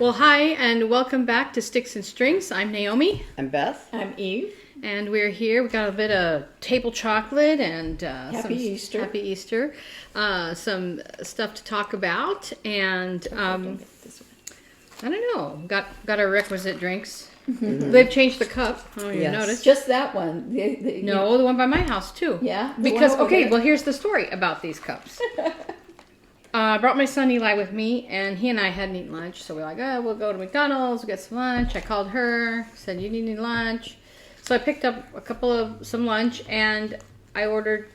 Well, hi, and welcome back to Sticks and Strings. I'm Naomi. I'm Beth. I'm Eve. And we're here. We got a bit of table chocolate and Happy Easter. Happy Easter. Some stuff to talk about, and I don't know. Got our requisite drinks. Mm-hmm. They've changed the cup. Oh, you noticed? Just that one. The one by my house too. Yeah. Because well, here's the story about these cups. I brought my son Eli with me, and he and I hadn't eaten lunch, so we're like, oh, we'll go to McDonald's, we'll get some lunch. I called her, said, you need any lunch? So I picked up some lunch, and I ordered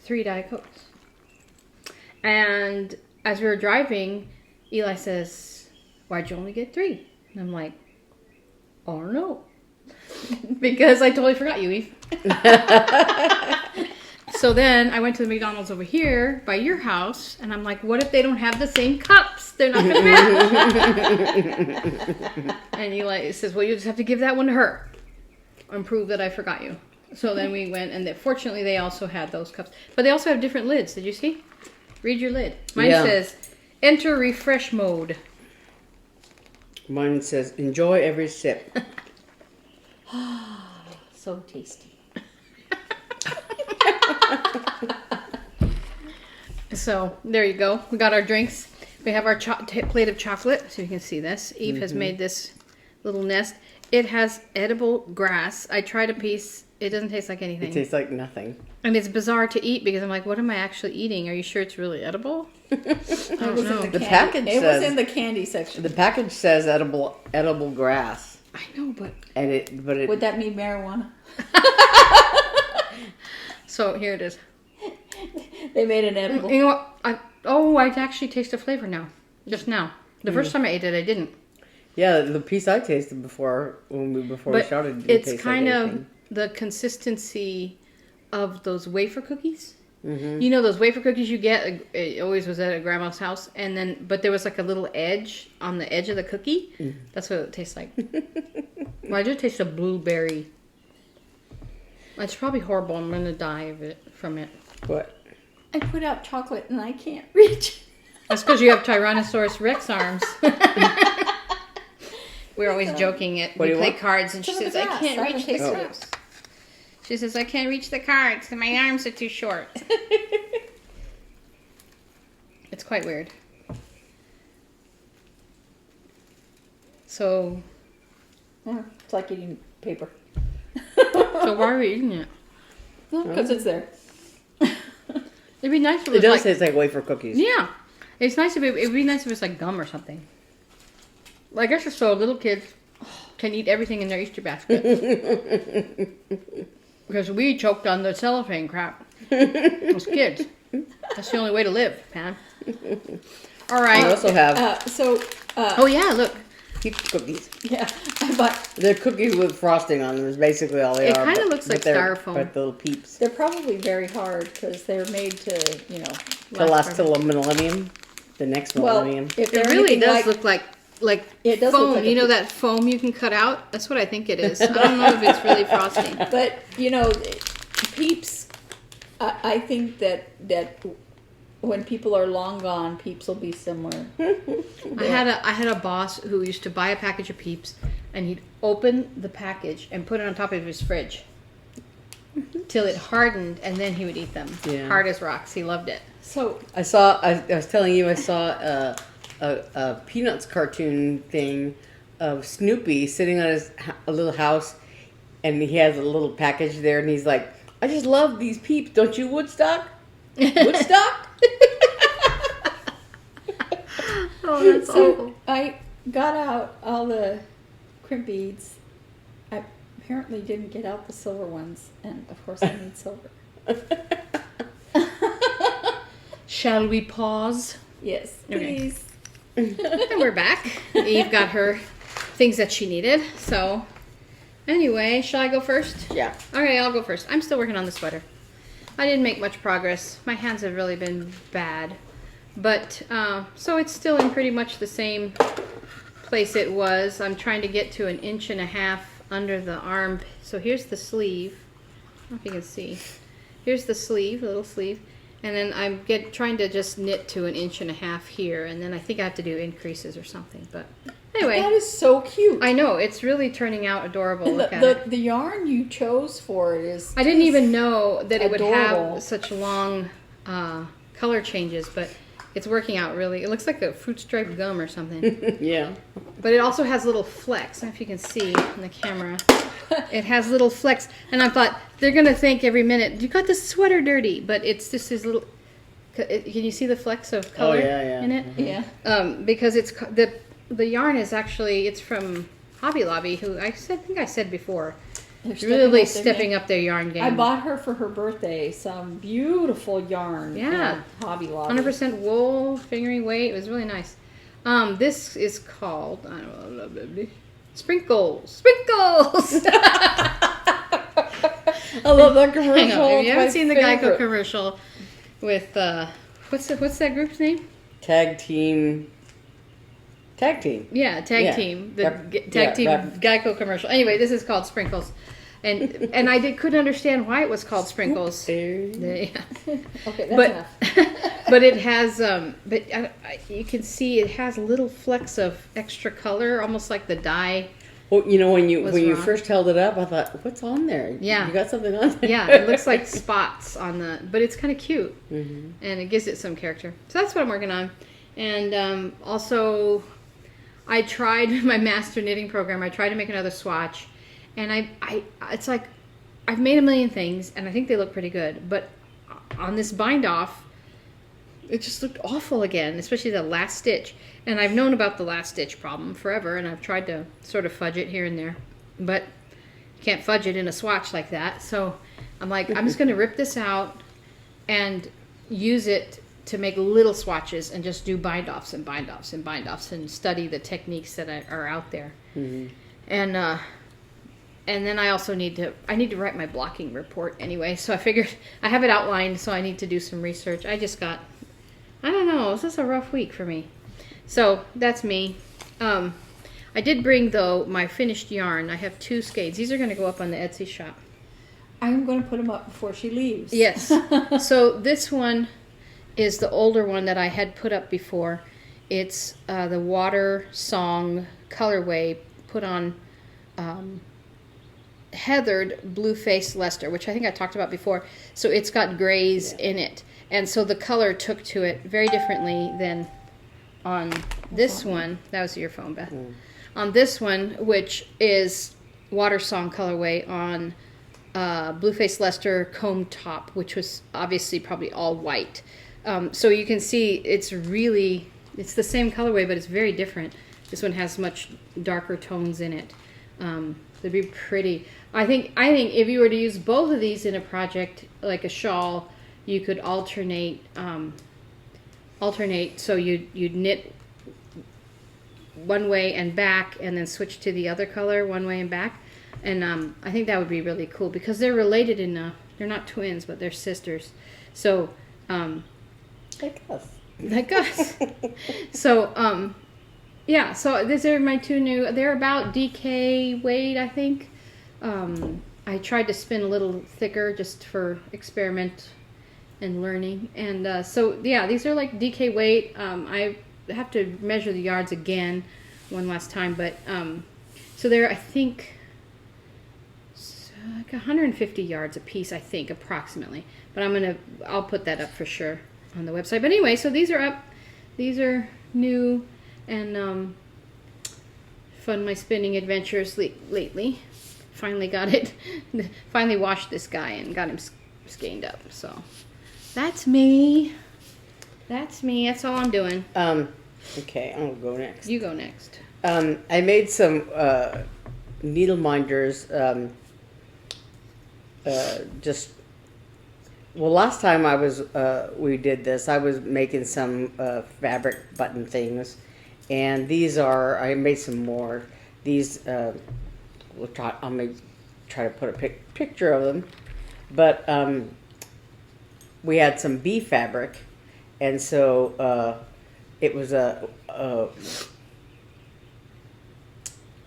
3 Diet Cokes. And as we were driving, Eli says, why'd you only get 3? And I'm like, I don't know. Because I totally forgot you, Eve. So then I went to the McDonald's over here by your house, and I'm like, what if they don't have the same cups? They're not going to match. And Eli says, well, you just have to give that one to her and prove that I forgot you. So then we went, and fortunately they also had those cups. But they also have different lids. Did you see? Read your lid. Mine says, enter refresh mode. Mine says, enjoy every sip. So tasty. So there you go. We got our drinks. We have our plate of chocolate, so you can see this. Eve has made this little nest. It has edible grass. I tried a piece. It doesn't taste like anything. It tastes like nothing. And it's bizarre to eat because I'm like, what am I actually eating? Are you sure it's really edible? I don't know. The package It says, was in the candy section. the package says edible grass. I know, but Would that mean marijuana? So here it is. They made an edible. You know what? I actually taste the flavor now. Just now. The first time I ate it, I didn't. Yeah, the piece I tasted before we started. It's kind of the consistency of those wafer cookies. Mm-hmm. You know those wafer cookies you get? It always was at a grandma's house, but there was like a little edge on the edge of the cookie. Mm. That's what it tastes like. Well, I do taste a blueberry. It's probably horrible. I'm gonna die from it. What? I put out chocolate and I can't reach. That's because you have Tyrannosaurus Rex arms. We're always joking it. We play cards, and she says, "I can't reach the cards." She says, "I can't reach the cards, and my arms are too short." It's quite weird. So, It's like eating paper. so why are we eating it? Because it's there. It'd be nice if it does taste like wafer cookies. Yeah, it's nice if it'd be nice if it's like gum or something. Well, I guess it's so little kids can eat everything in their Easter basket. Because we choked on the cellophane crap. Those kids. That's the only way to live, man. All right. I also have. Oh yeah, look. Peeps cookies. Yeah, I bought. They're cookies with frosting on them. Is basically all they are. It kind of looks like styrofoam. But the little peeps. They're probably very hard because they're made to, To last till a millennium. The next millennium. If It really does look like it does foam. look like You know that foam you can cut out? That's what I think it is. I don't know if it's really frosting. But Peeps. I think that when people are long gone, Peeps will be similar. I had a boss who used to buy a package of Peeps, and he'd open the package and put it on top of his fridge till it hardened, and then he would eat them. Yeah. Hard as rocks. He loved it. So I was telling you, I saw a Peanuts cartoon thing of Snoopy sitting on a little house, and he has a little package there, and he's like, I just love these Peeps. Don't you, Woodstock? Woodstock? Oh, that's awful. I got out all the crimp beads. I apparently didn't get out the silver ones, and of course I need silver. Shall we pause? Yes, Okay. please. And we're back. Eve got her things that she needed. So, anyway, shall I go first? Yeah. Okay, I'll go first. I'm still working on the sweater. I didn't make much progress. My hands have really been bad. But, so it's still in pretty much the same place it was. I'm trying to get to 1.5 inches under the arm. So here's the sleeve. I don't know if you can see. Here's the sleeve, little sleeve. And then I'm trying to just knit to 1.5 inches here. And then I think I have to do increases or something. But Anyway, That is so cute. I know it's really turning out adorable. And Look at it. the yarn you chose for it is. I didn't even know that it would adorable. have such long color changes, but it's working out really. It looks like a fruit striped gum or something. Yeah. But it also has little flecks. I don't know if you can see in the camera. It has little flecks, and I thought they're gonna think every minute you got the sweater dirty, but it's just these little. Can you see the flecks of color in it? Yeah. Because it's the yarn is actually it's from Hobby Lobby, who I think I said before, They're stepping up their yarn game. I bought her for her birthday some beautiful yarn. Yeah. at Hobby Lobby. 100% wool, fingering weight. It was really nice. This is called I don't know, Sprinkles. Sprinkles. I love that commercial. I know. If you It's haven't my seen the favorite. Geico commercial with what's that group's name? Tag team. Yeah, tag Yeah. team. The Rep- tag team rep. Geico commercial. Anyway, this is called Sprinkles, and I couldn't understand why it was called Sprinkles. Yeah. Okay, that's But enough. but it has you can see it has little flecks of extra color, almost like the dye. Well, you know, when you Was when you wrong. first held it up, I thought, "What's on there? Yeah. You got something on there." Yeah, it looks like spots on the, but it's kind of cute, Mm-hmm. and it gives it some character. So that's what I'm working on, and also I tried my master knitting program. I tried to make another swatch, and I it's like I've made a million things, and I think they look pretty good, but on this bind off, it just looked awful again, especially the last stitch. And I've known about the last stitch problem forever, and I've tried to sort of fudge it here and there, but you can't fudge it in a swatch like that. So I'm like, I'm just going to rip this out and use it to make little swatches and just do bind offs and bind offs and bind offs and study the techniques that are out there. Mm-hmm. And then I also need to write my blocking report anyway. So I figured I have it outlined, so I need to do some research. I don't know, this is a rough week for me. So that's me. I did bring, though, my finished yarn. I have 2 skeins. These are going to go up on the Etsy shop. I'm going to put them up before she leaves. Yes. So this one is the older one that I had put up before. It's the Water Song colorway put on heathered blue-faced Leicester, which I think I talked about before. So it's got grays in it. And so the color took to it very differently than on this one. That was your phone, Beth. On this one, which is Water Song colorway on Blue-Faced Leicester comb top, which was obviously probably all white. So you can see it's the same colorway, but it's very different. This one has much darker tones in it. They'd be pretty. I think if you were to use both of these in a project like a shawl, you could alternate. So you'd knit one way and back, and then switch to the other color one way and back. And I think that would be really cool because they're related they're not twins, but they're sisters. So Like us. like us. So yeah. So these are my 2 new. They're about DK weight, I think. I tried to spin a little thicker just for experiment and learning. And so yeah, these are like DK weight. I have to measure the yards again one last time, but so they're, I think, like 150 yards a piece, I think, approximately. But I'll put that up for sure on the website. But anyway, so these are up. These are new, and fun my spinning adventures lately. Finally got it. Finally washed this guy and got him skeined up. So that's me. That's all I'm doing. Okay, I'm gonna go next. You go next. I made some needle minders. Last time we did this, I was making some fabric button things, and I made some more. These, I'm gonna try to put a picture of them, but we had some bee fabric, and so it was a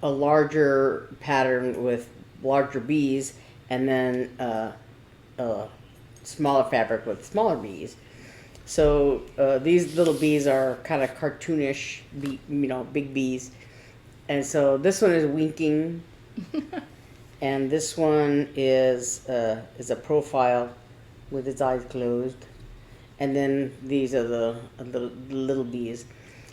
larger pattern with larger bees, and then a smaller fabric with smaller bees. So these little bees are kind of cartoonish, big bees, And so this one is winking, and this one is a profile with its eyes closed, and then these are the little bees.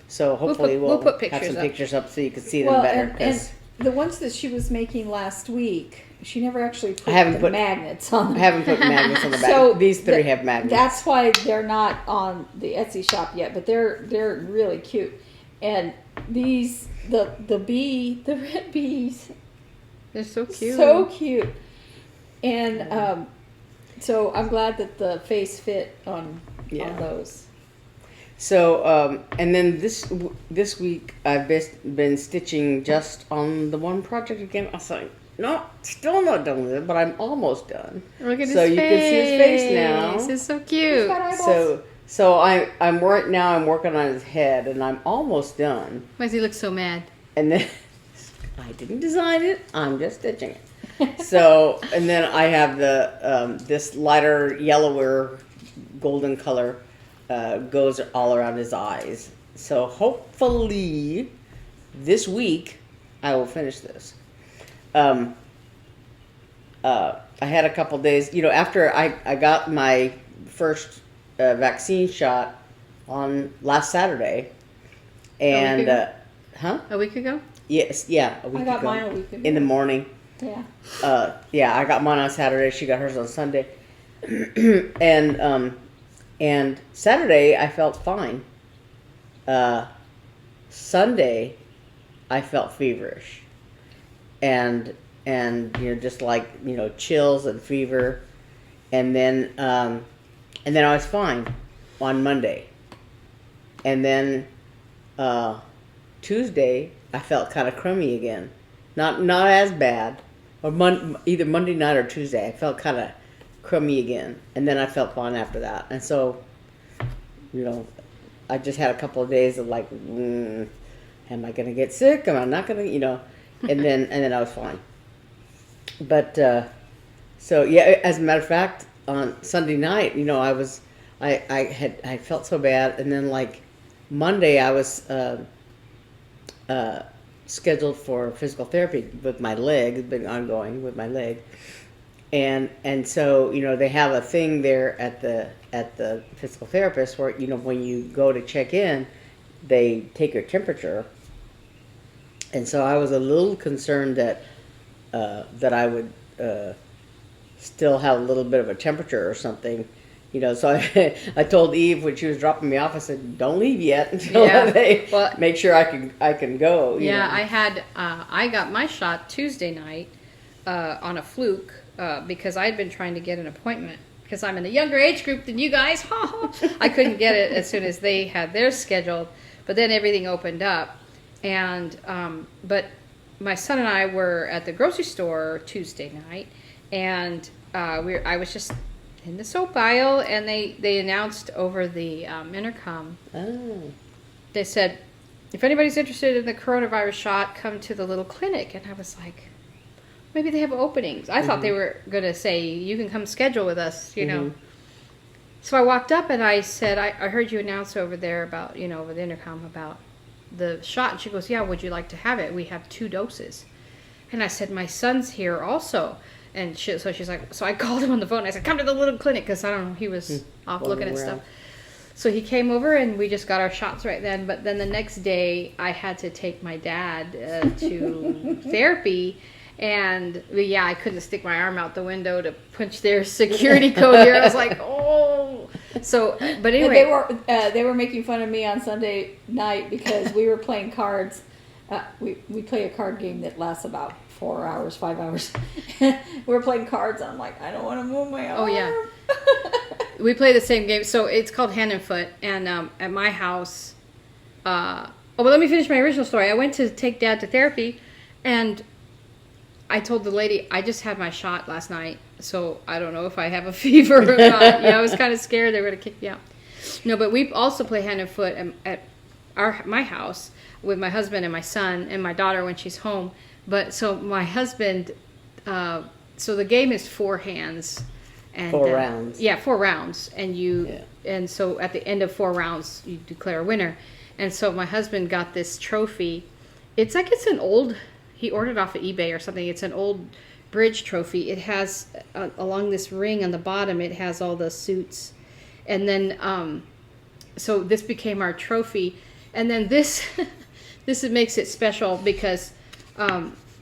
So hopefully we'll put have some pictures up. pictures up so you can see them Well, better. and 'Cause the ones that she was making last week, she never actually put haven't the put- magnets on I them. haven't put magnets on the back. So These three th- have magnets. That's why they're not on the Etsy shop yet, but they're really cute. And these the red bees, They're so cute. so cute. And so I'm glad that the face fit on those. So, and then this week I've been stitching just on the one project again. I was like, no, still not done with it, but I'm almost done. Look at his so face. you can see his face now. This is so He's cute. got eyeballs. So I'm right now. I'm working on his head, and I'm almost done. Why does he look so mad? And then I didn't design it. I'm just stitching it. So, and then I have the this lighter yellower golden color goes all around his eyes. So hopefully this week I will finish this. I had a couple days, after I got my first vaccine shot on last Saturday, and A week ago? yes, yeah, a week I got ago. mine a week ago. In the morning. Yeah. Yeah, I got mine on Saturday. She got hers on Sunday, and Saturday I felt fine. Sunday, I felt feverish, and just like chills and fever, and then I was fine on Monday, and then Tuesday I felt kind of crummy again, not as bad, or either Monday night or Tuesday I felt kind of crummy again, and then I felt fine after that, and so I just had a couple of days of like, am I gonna get sick? Am I not gonna, and then I was fine. But so yeah, as a matter of fact, on Sunday night, I felt so bad, and then like Monday I was scheduled for physical therapy with my leg. It's been ongoing with my leg, and so they have a thing there at the physical therapist where when you go to check in, they take your temperature, and so I was a little concerned that I would still have a little bit of a temperature or something, So I told Eve when she was dropping me off, I said, "Don't leave yet until they make sure I can go." Yeah, I got my shot Tuesday night on a fluke because I'd been trying to get an appointment because I'm in a younger age group than you guys. I couldn't get it as soon as they had theirs scheduled, but then everything opened up, and but my son and I were at the grocery store Tuesday night, and I was just in the soap aisle, and they announced over the intercom. Oh. They said, if anybody's interested in the coronavirus shot, come to the little clinic. And I was like, maybe they have openings. I thought they were going to say, you can come schedule with us, So I walked up and I said, I heard you announce over there about, over the intercom about the shot. And she goes, yeah, would you like to have it? We have 2 doses. And I said, my son's here also. And so she's like, so I called him on the phone. I said, come to the little clinic, because I don't know, he was off looking at stuff. So he came over and we just got our shots right then. But then the next day I had to take my dad to therapy. And I couldn't stick my arm out the window to punch their security code here. I was like, oh. So, but anyway. They were making fun of me on Sunday night because we were playing cards. We play a card game that lasts about 4 hours, 5 hours. We're playing cards. I'm like, I don't want to move my arm. Oh, yeah. We play the same game. So it's called Hand and Foot. And at my house, well, let me finish my original story. I went to take Dad to therapy, and I told the lady, I just had my shot last night, so I don't know if I have a fever or not. I was kind of scared they were going to kick me out. No, but we also play Hand and Foot at my house with my husband and my son and my daughter when she's home. But so my husband, so the game is 4 hands. And, 4 rounds. Yeah, 4 rounds. And so at the end of 4 rounds, you declare a winner. And so my husband got this trophy, It's like it's an old. He ordered off of eBay or something. It's an old bridge trophy. It has along this ring on the bottom. It has all the suits, and then so this became our trophy, and then this this makes it special because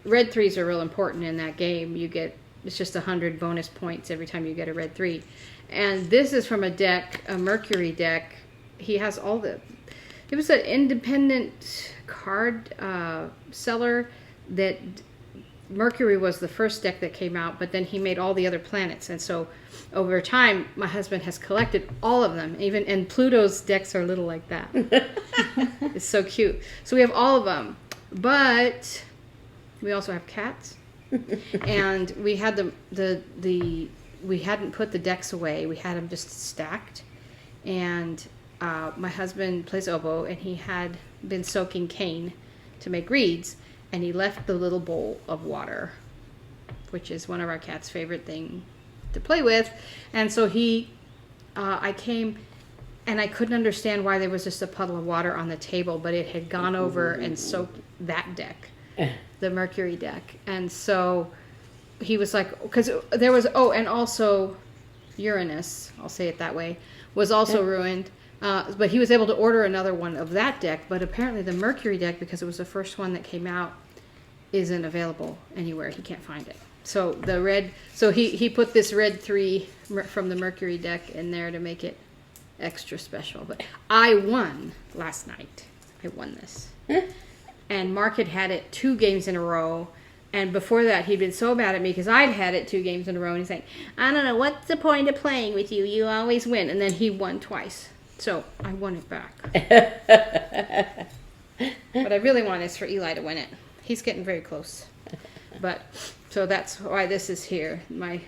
red threes are real important in that game. You get it's just 100 bonus points every time you get a red 3, and this is from a deck, a Mercury deck. He has all the. It was an independent card seller that Mercury was the first deck that came out, but then he made all the other planets, and so over time my husband has collected all of them. Even and Pluto's decks are little like that. It's so cute. So we have all of them, but we also have cats, and we had we hadn't put the decks away. We had them just stacked, and my husband plays oboe, and he had been soaking cane to make reeds, and he left the little bowl of water, which is one of our cat's favorite thing to play with. And so I came, and I couldn't understand why there was just a puddle of water on the table, but it had gone over and soaked that deck, the Mercury deck. And so he was like, because there was, and also Uranus, I'll say it that way, was also ruined. But he was able to order another one of that deck, but apparently the Mercury deck, because it was the first one that came out, isn't available anywhere. He can't find it. So he put this red 3 from the Mercury deck in there to make it extra special. But I won last night. I won this. And Mark had it 2 games in a row. And before that, he'd been so mad at me because I'd had it 2 games in a row. And he's like, I don't know, what's the point of playing with you? You always win. And then he won twice. So I won it back. What I really want is for Eli to win it. He's getting very close. But so that's why this is here. My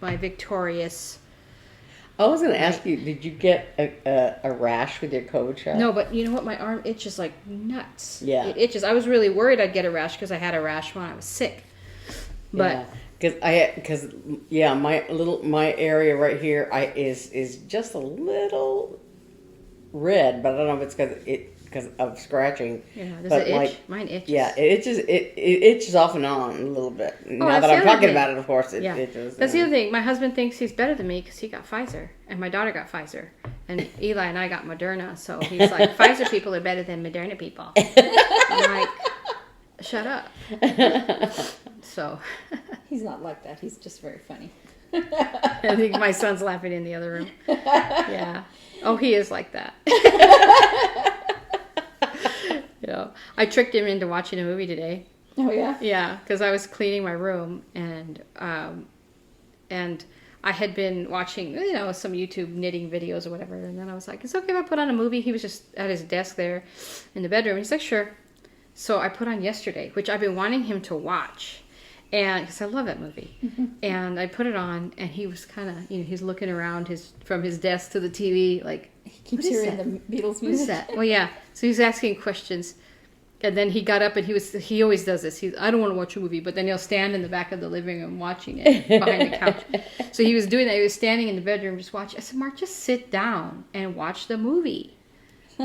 victorious. I was going to ask you, did you get a rash with your COVID shot? No, but you know what? My arm itches like nuts. Yeah. It itches. I was really worried I'd get a rash because I had a rash when I was sick. But my area right here is just a little red, but I don't know if it's because of scratching. Yeah, does it itch? Mine itches. Yeah, it itches off and on a little bit. Now that I'm talking about it, of course, it itches. That's the other thing. My husband thinks he's better than me because he got Pfizer, and my daughter got Pfizer, and Eli and I got Moderna. So he's like, Pfizer people are better than Moderna people. I'm like, shut up. So He's not like that. He's just very funny. I think my son's laughing in the other room. Yeah. Oh, he is like that. I tricked him into watching a movie today. Oh yeah. Yeah, because I was cleaning my room and I had been watching some YouTube knitting videos or whatever, and then I was like, "It's okay if I put on a movie." He was just at his desk there in the bedroom. He's like, "Sure." So I put on Yesterday, which I've been wanting him to watch. And because I love that movie, and I put it on, and he was kind of, he's looking around from his desk to the TV, like he keeps hearing the Beatles music. What is that? Well, yeah. So he's asking questions, and then he got up, and he always does this. I don't want to watch a movie, but then he'll stand in the back of the living room watching it behind the couch. So he was doing that. He was standing in the bedroom just watching. I said, Mark, just sit down and watch the movie.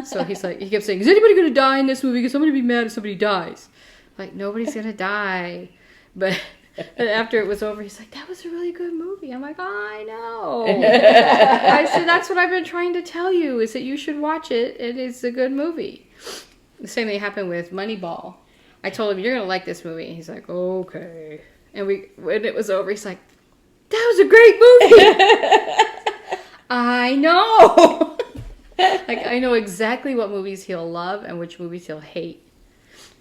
So he kept saying, "Is anybody going to die in this movie? Because somebody be mad if somebody dies." Like, nobody's going to die. But after it was over, he's like, "That was a really good movie." I'm like, "I know." I said, "That's what I've been trying to tell you, is that you should watch it. It is a good movie." The same thing happened with Moneyball. I told him, "You're going to like this movie." He's like, "Okay." And when it was over, he's like, "That was a great movie." I know. Like, I know exactly what movies he'll love and which movies he'll hate.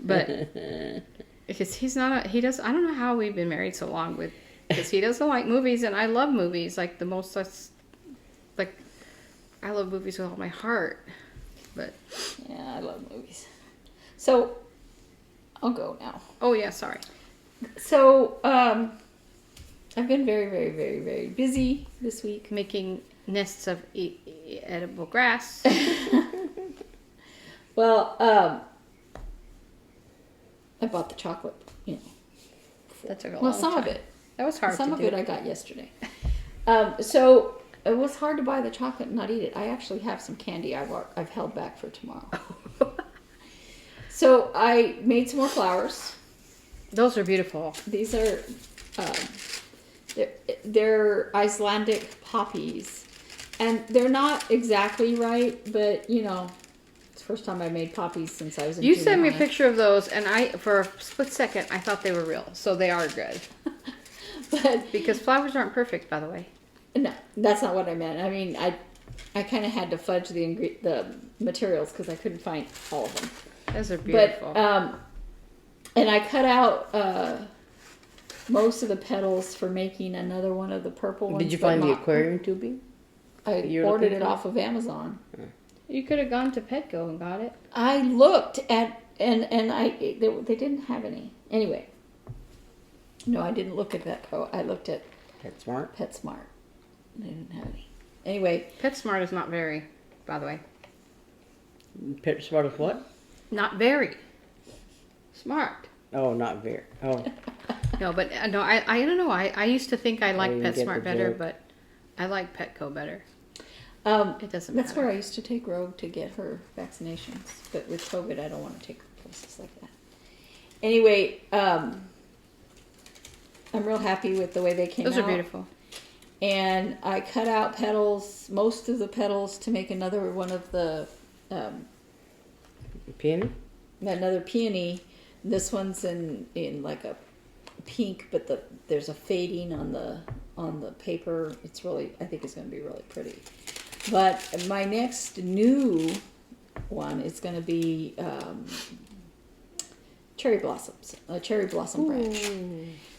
But because I don't know how we've been married so long because he doesn't like movies and I love movies like the most. Like, I love movies with all my heart. But yeah, I love movies. So I'll go now. Oh yeah, sorry. So I've been very, very, very, very busy this week. Making nests of edible grass. Well, I bought the chocolate, That took a long time. Some of it. That was hard Some to of do. it I got yesterday. So it was hard to buy the chocolate and not eat it. I actually have some candy I've held back for tomorrow. So I made some more flowers. Those are beautiful. These are they're Icelandic poppies, and they're not exactly right, but you know, it's the first time I made poppies since I was in You junior sent me a high. picture of those, and for a split second, I thought they were real. So they are good. But Because flowers aren't perfect, by the way. no, that's not what I meant. I mean, I kind of had to fudge the materials because I couldn't find all of them. Those are beautiful. But and I cut out most of the petals for making another one of the purple ones. Did you but find the not- aquarium tubing? I you're ordered looking it for? off of Amazon. You could have gone to Petco and got it. I looked at and they didn't have any. Anyway, no, I didn't look at Petco. I looked at PetSmart. PetSmart. They didn't have any. Anyway, PetSmart is not very, by the way. PetSmart is what? Not very smart. Oh, not very. Oh, No, but no, I don't know. I used to think I liked didn't get PetSmart the better, joke. but I like Petco better. It doesn't that's matter. where I used to take Rogue to get her vaccinations. But with COVID, I don't want to take her places like that. Anyway, I'm real happy with the way they came Those out. are beautiful. And I cut out petals, most of the petals, to make another one of the peony? another peony. This one's in like a pink, but there's a fading on the paper. It's really, I think it's going to be really pretty. But my next new one is going to be cherry blossoms, a cherry blossom branch.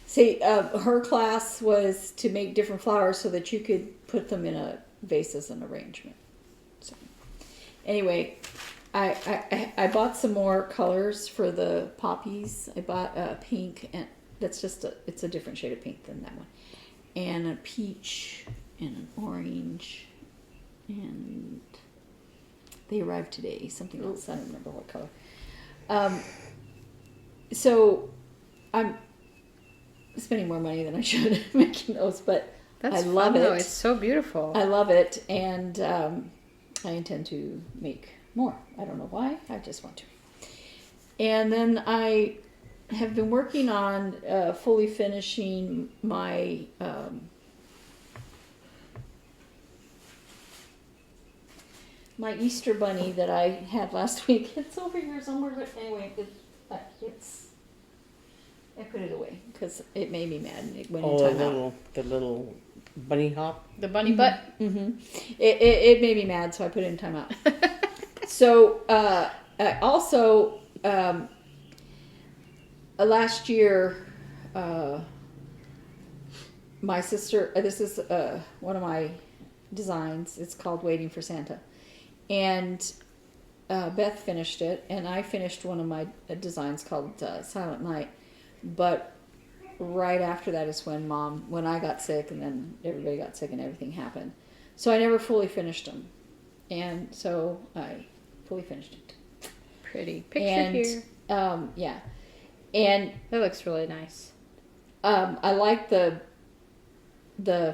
See, her class was to make different flowers so that you could put them in a vase as an arrangement. So, anyway, I bought some more colors for the poppies. I bought pink, and that's it's a different shade of pink than that one, and a peach and an orange, and they arrived today. Something else, I don't remember what color. So I'm spending more money than I should making those, but That's I love fun, though. it. It's so beautiful. I love it, and I intend to make more. I don't know why. I just want to. And then I have been working on fully finishing my my Easter bunny that I had last week. It's over here somewhere, but anyway, I put it away because it made me mad and it went in timeout. The little bunny hop. The bunny butt. Mm-hmm. It made me mad, so I put it in timeout. So I also last year, my sister. This is one of my designs. It's called "Waiting for Santa," and Beth finished it, and I finished one of my designs called "Silent Night." But right after that is when I got sick, and then everybody got sick, and everything happened. So I never fully finished them, and so I fully finished it. Pretty picture And here. yeah, and That looks really nice. I like the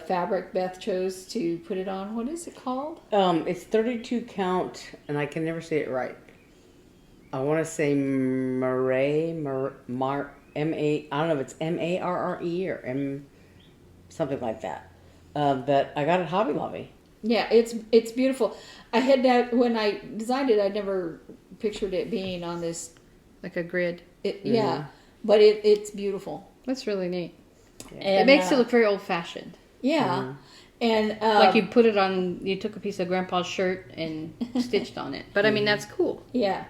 fabric Beth chose to put it on. What is it called? It's 32 count, and I can never say it right. I want to say M-A, I don't know if it's M-A-R-R-E or M, something like that. That I got at Hobby Lobby. Yeah, it's beautiful. I had that when I designed it. I never pictured it being on this. Like a grid. Yeah, but it's beautiful. That's really neat. And, It makes it look very old fashioned. Yeah, and Like you put it on, you took a piece of Grandpa's shirt and stitched on it. But I mean, that's cool. yeah.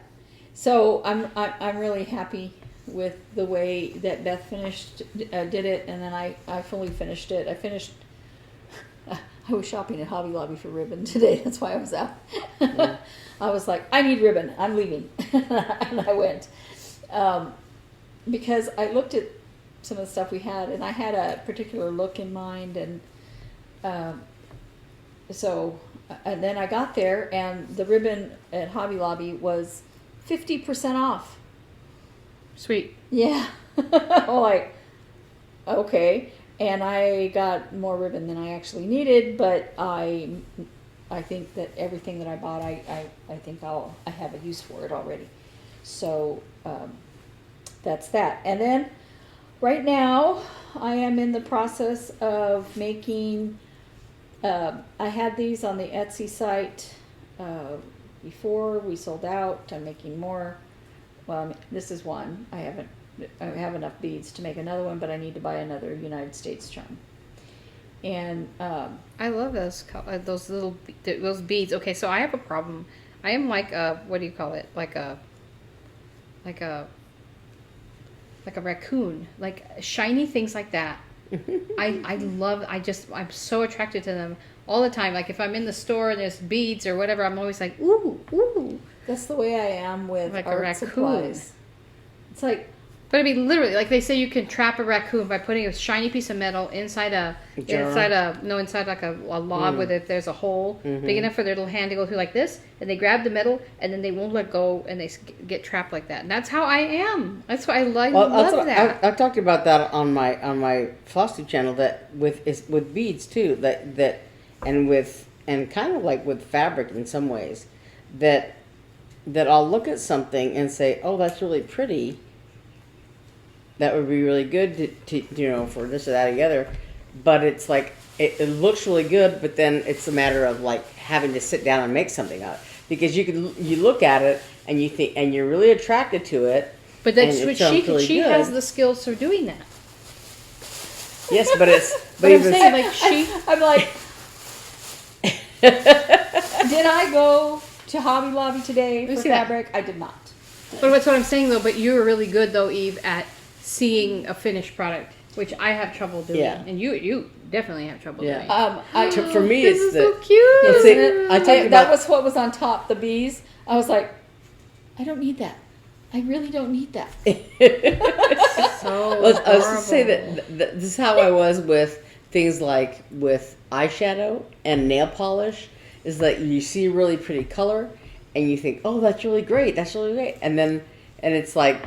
So I'm really happy with the way that Beth did it, and then I fully finished it. I was shopping at Hobby Lobby for ribbon today. That's why I was out. Yeah. I was like, I need ribbon. I'm leaving, and I went because I looked at some of the stuff we had, and I had a particular look in mind, and so and then I got there, and the ribbon at Hobby Lobby was 50% off. Sweet. Yeah. I'm like, okay. And I got more ribbon than I actually needed, but I think that everything that I bought, I think I have a use for it already. So that's that. And then right now I am in the process of making, I had these on the Etsy site before we sold out. I'm making more. Well, this is one. I have enough beads to make another one, but I need to buy another United States charm. And I love those those beads. Okay, so I have a problem. I am like a, what do you call it? Like a raccoon. Like shiny things like that. I love. I'm so attracted to them all the time. Like if I'm in the store and there's beads or whatever, I'm always like, ooh, ooh. that's the way I am with Like a art raccoon. supplies. It's like, But I mean, literally, like they say, you can trap a raccoon by putting a shiny piece of metal inside like a log with it. There's a hole big enough for their little hand to go through like this, and they grab the metal, and then they won't let go, and they get trapped like that. And that's how I am. That's why I love that. I talked about that on my floss tube channel, that with beads too, and kind of like with fabric in some ways, that I'll look at something and say, oh, that's really pretty. That would be really good to for this or that or the other. But it's like, it looks really good, but then it's a matter of like having to sit down and make something out. Because you look at it and you think, and you're really attracted to it. But that's and what really she good. has the skills for doing that. Yes, but it's, But I'm saying, like I'm like, did I go to Hobby Lobby today for see that. fabric? I did not. But that's what I'm saying though. But you're really good though, Eve, at seeing a finished product, which I have trouble doing, and you definitely have trouble doing. For me, this it's is so cute. Isn't it? I talked about that was what was on top, the bees. I was like, I don't need that. I really don't need that. So I was going to say adorable. that this is how I was with things like with eyeshadow and nail polish, is that you see a really pretty color and you think, oh, that's really great, and it's like,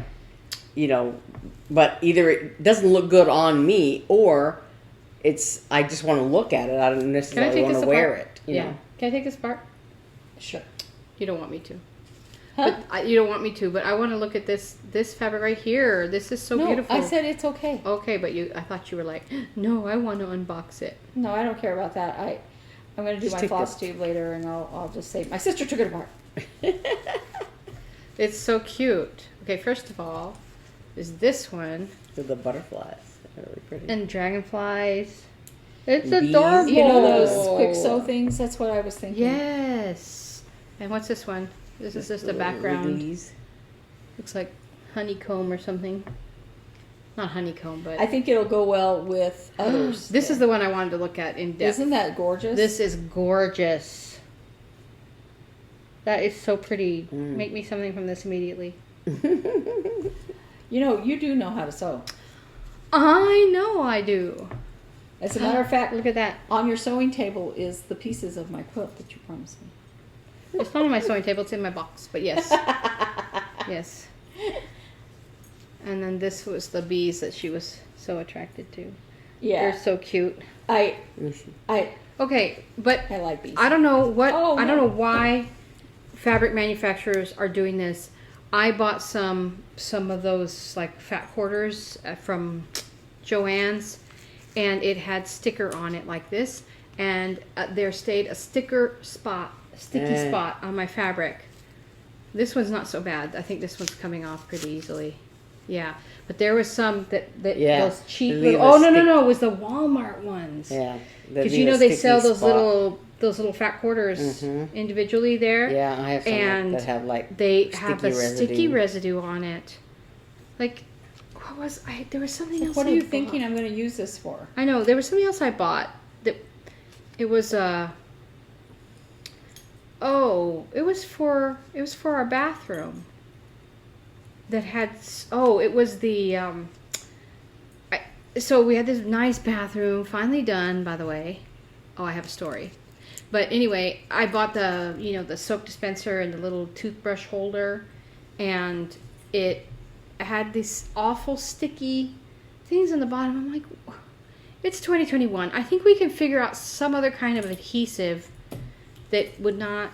but either it doesn't look good on me, or I just want to look at it. I don't necessarily want to wear it. You know? Can I take this apart? Sure. You don't want me to. Huh? But you don't want me to, but I want to look at this fabric right here. This is so beautiful. I said it's okay. Okay, but I thought you were like, no, I want to unbox it. No, I don't care about that. I'm going to do Just my take floss tube later, and I'll just say my sister took it apart. It's so cute. Okay, first of all, is this one. With the butterflies. They're really pretty. And dragonflies. It's Bees. adorable. You know those quick sew things? That's what I was thinking. Yes. And what's this one? This is just a background. Bees. Looks like honeycomb or something. Not honeycomb, but I think it'll go well with others. this is the one I wanted to look at in depth. Isn't that gorgeous? This is gorgeous. That is so pretty. Make me something from this immediately. You do know how to sew. I know I do. As a matter of fact, Look at that. on your sewing table is the pieces of my quilt that you promised me. It's not on my sewing table. It's in my box. But yes. Yes. And then this was the bees that she was so attracted to. Yeah. They're so cute. I Okay, but like bees. I don't know what Oh, I don't no. know why fabric manufacturers are doing this. I bought some of those like fat quarters from Joann's, and it had sticker on it like this, and there stayed a sticky spot on my fabric. This one's not so bad. I think this one's coming off pretty easily. Yeah, but there was some that those cheap They leave little. a No, it was the Walmart ones. Yeah. Because they sell those little fat quarters individually there. Yeah, I have some and that have like they have a residue. sticky residue on it. Like, what was I? There was something else. What are I you bought. thinking I'm going to use this for? I know there was something else I bought that it was it was for our bathroom. That had it was the so we had this nice bathroom finally done, by the way. Oh, I have a story. But anyway, I bought the the soap dispenser and the little toothbrush holder, and it had these awful sticky things on the bottom. I'm like, it's 2021. I think we can figure out some other kind of adhesive that would not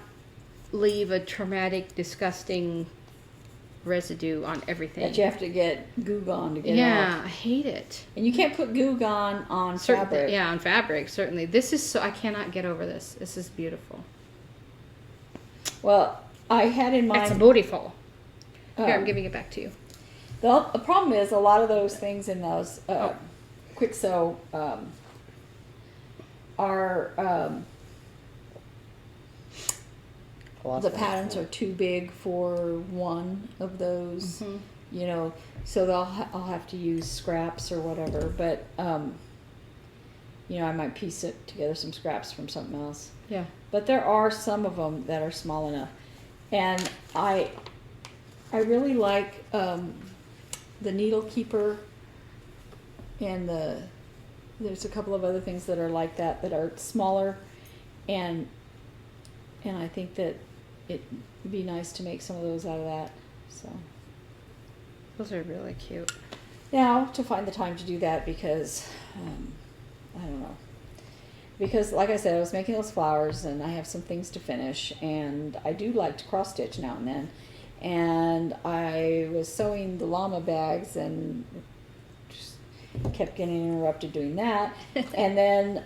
leave a traumatic, disgusting residue on everything. That you have to get Goo Gone to get Yeah, off. I hate it. And you can't put Goo Gone on fabric. Yeah, on fabric, certainly. This is so, I cannot get over this. This is beautiful. Well, I had in mind... It's beautiful. Here, I'm um, giving it back to you. the problem is a lot of those things in those quick sew are... the patterns are too big for one of those, Mhm. you know, so I'll have to use scraps or whatever, but, you know, I might piece it together, some scraps from something else. Yeah. But there are some of them that are small enough. And I really like the Needle Keeper, and there's a couple of other things that are like that are smaller, and I think that it'd be nice to make some of those out of that. So Those are really cute. now to find the time to do that, because I don't know. Because like I said, I was making those flowers and I have some things to finish, and I do like to cross stitch now and then. And I was sewing the llama bags and just kept getting interrupted doing that. And then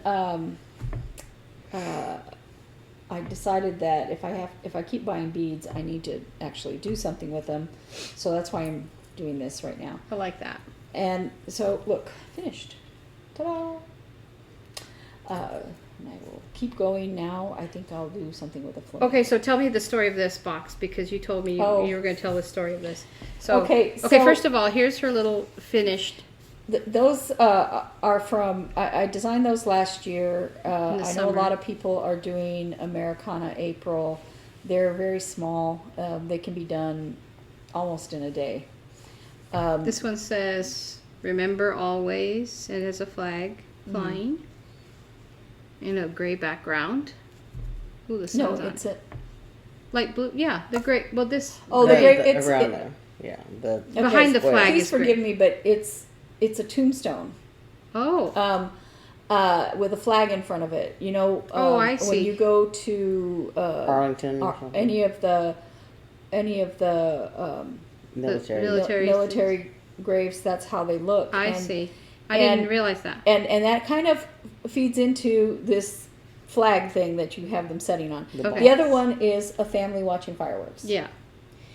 I decided that if I keep buying beads, I need to actually do something with them. So that's why I'm doing this right now. I like that. And so, look, finished. Ta-da! And I will keep going now. I think I'll do something with a flip. Okay, so tell me the story of this box, because you told me you were going to tell the story of this. So Okay, so- first of all, here's her little finished. Those are from, I designed those last year. I know summer. a lot of people are doing Americana April. They're very small. They can be done almost in a day. This one says, "Remember always." It has a flag flying in a gray background. Ooh, the No, sun's on. it's a... Light blue. Yeah, the gray. Well, this. Oh, the gray... It's... around there. Yeah, the Behind the square. flag Please is gray. forgive me, but it's a tombstone. Oh. With a flag in front of it. You know, I when see. you go to Arlington or something. any of the military. military graves, that's how they look. I And- see. I and- didn't realize that. And that kind of feeds into this flag thing that you have them setting on. Okay. The other one is a family watching fireworks. Yeah.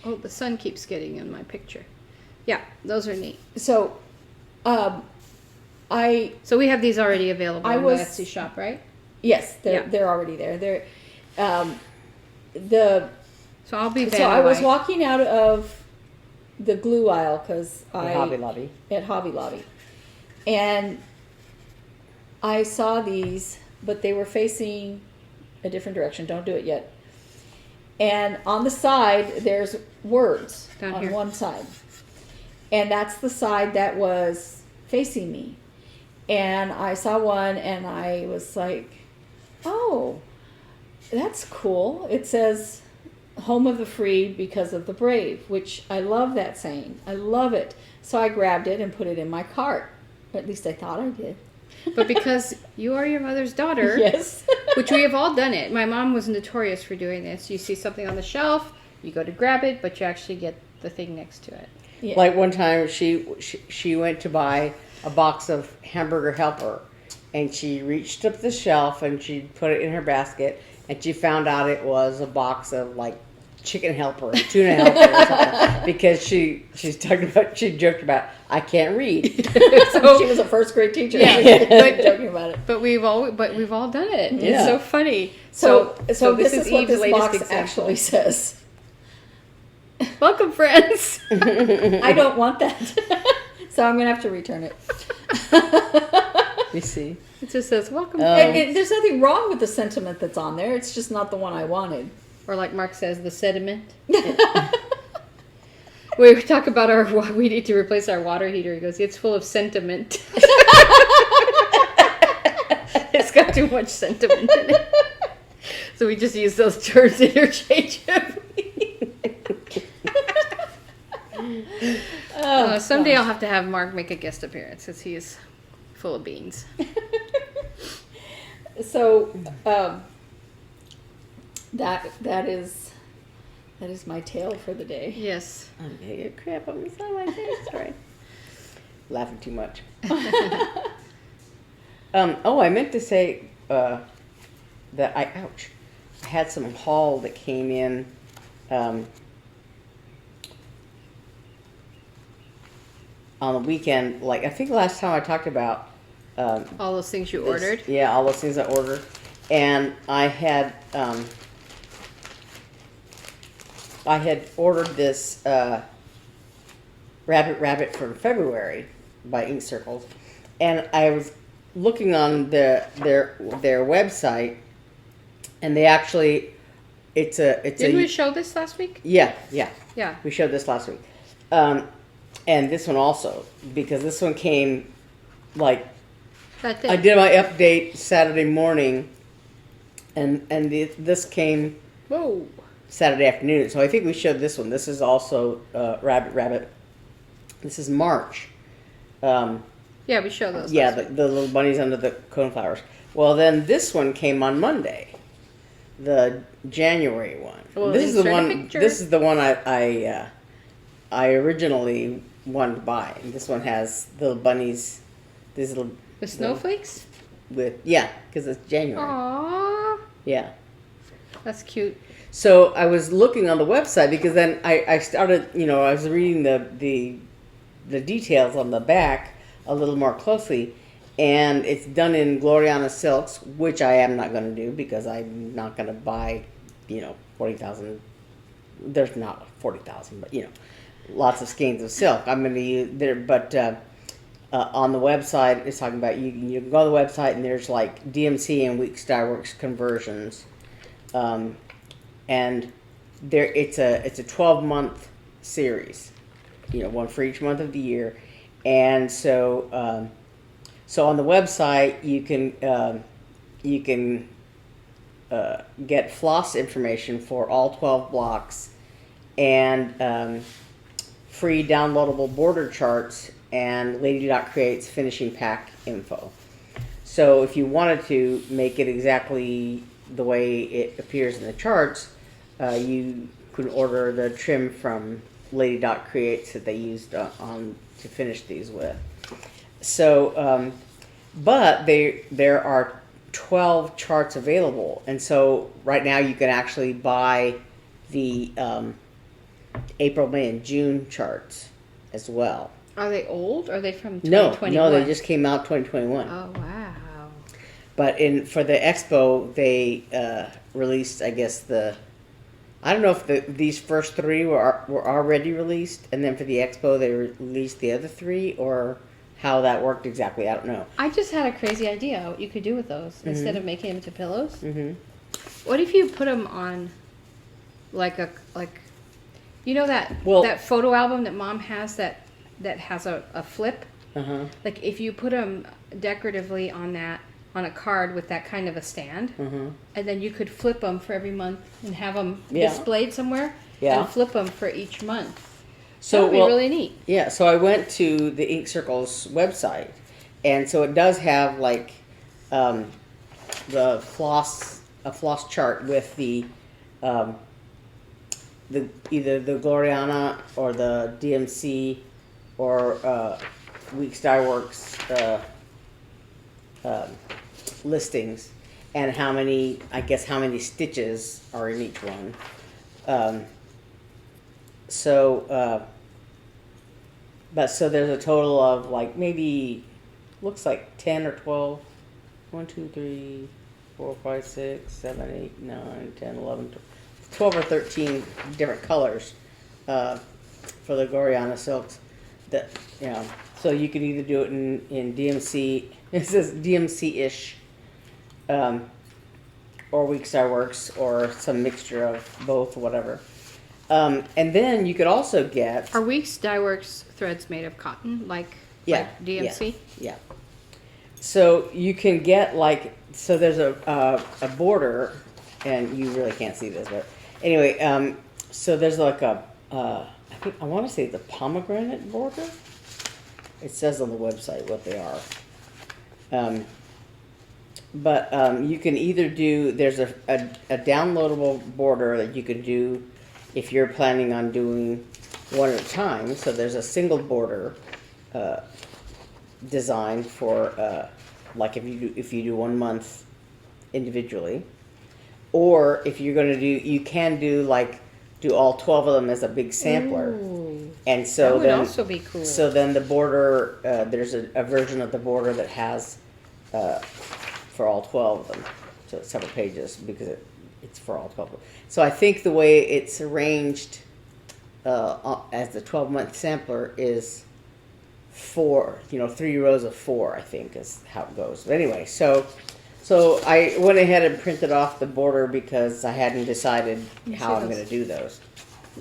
Oh, the sun keeps getting in my picture. Yeah, those are neat. So, So we have these already available I on was- the Etsy shop, right? yes, Yeah. they're already there. So I'll be So I was Vanaway. walking out of the glue aisle because Hobby Lobby. at Hobby Lobby, and I saw these, but they were facing a different direction. Don't do it yet. And on the side, there's words Down on here. one side, and that's the side that was facing me. And I saw one, and I was like, "Oh, that's cool." It says, "Home of the free because of the brave," which I love that saying. I love it. So I grabbed it and put it in my cart. At least I thought I did. But because you are your mother's daughter, Yes. which we have all done it. My mom was notorious for doing this. You see something on the shelf, you go to grab it, but you actually get the thing next to it. Yeah. Like one time, she went to buy a box of Hamburger Helper, and she reached up the shelf and she put it in her basket, and she found out it was a box of like chicken helper, or tuna helper, or something, because she joked about, I can't read. So- she was a first grade teacher. Yeah. But joking about it. But we've all done it. It's Yeah. so funny. So this is what Eve's this latest box example. actually says. Welcome, friends. I don't want that. So I'm going to have to return it. You see, It just says welcome. There's nothing wrong with the sentiment that's on there. It's just not the one I wanted. Or like Mark says, the sediment. We talk about we need to replace our water heater. He goes, it's full of sentiment. It's got too much sentiment in it. So we just use those terms interchangeably. Someday I'll have to have Mark make a guest appearance because he is full of beans. So that is That is my tale for the day. Yes. I'm gonna get crap on my face. Sorry. Laughing too much. I meant to say that I had some haul that came in. On the weekend, like I think last time I talked about All those things you ordered. Yeah, all those things I ordered, and I had ordered this Rabbit for February by Ink Circles, and I was looking on their website, and they actually Didn't we show this last week? Yeah. Yeah. We showed this last week. And this one also, because this one came, like, That I thing. did my update Saturday morning, and this came Whoa. Saturday afternoon. So I think we showed this one. This is also Rabbit. This is March. Yeah, we showed those. Yeah, last week. the little bunnies under the coneflowers. Well, then this one came on Monday, the January one. Well, This is the insert a one. picture. This is the one I originally wanted to buy. And this one has little bunnies. These little The snowflakes? because it's January. Aww. Yeah. That's cute. So I was looking on the website because then I started, I was reading the details on the back a little more closely, and it's done in Gloriana silks, which I am not going to do because I'm not going to buy, 40,000. There's not 40,000, but lots of skeins of silk. I'm going to use there, but on the website it's talking about you can go to the website and there's like DMC and Weeks Dye Works conversions. And there it's a 12-month series, one for each month of the year, and so on the website you can get floss information for all 12 blocks, and free downloadable border charts and Lady Dot Creates finishing pack info. So if you wanted to make it exactly the way it appears in the charts, you could order the trim from Lady Dot Creates that they used on to finish these with. So, but there are 12 charts available, and so right now you can actually buy the April, May, and June charts as well. Are they old? Or are they from No, 2021? they just came out 2021. Oh, wow. But for the expo, they released, I guess I don't know if these first three were already released, and then for the expo they released the other three, or how that worked exactly. I don't know. I just had a crazy idea what you could do with those instead of making them into pillows. Mm-hmm. What if you put them on, that Well- that photo album that Mom has that has a flip? Uh-huh. Like if you put them decoratively on a card with that kind of a stand, and then you could flip them for every month and have them displayed somewhere, and flip them for each month. So that would be really neat. Yeah, so I went to the Ink Circles website, and so it does have like a floss chart with the either the Gloriana or the DMC or Weeks Dye Works listings, and how many stitches are in each one. So there's a total of like maybe looks like 10 or 12. 1, 2, 3, 4, 5, 6, 7, 8, 9, 10, 11, 12 or 13 different colors for the Gloriana silks. So you can either do it in DMC. It says DMC-ish, or Weeks Dye Works, or some mixture of both, whatever. And then you could also get... Are Weeks Dye Works threads made of cotton, like DMC? Yeah. So you can get so there's a border, and you really can't see this, but anyway, so there's like I want to say the pomegranate border. It says on the website what they are. But you can either do, there's a downloadable border that you can do if you're planning on doing one at a time, so there's a single border design for like if you do 1 month individually, or if you're going to do, you can do all 12 of them as a big sampler. Ooh, And so that would then also be cool. so then the border, there's a version of the border that has for all 12 of them, so it's several pages because it's for all 12 of them. So I think the way it's arranged as the 12-month sampler is 4, 3 rows of 4, I think is how it goes. But anyway, so I went ahead and printed off the border because I hadn't decided how I'm going to do those.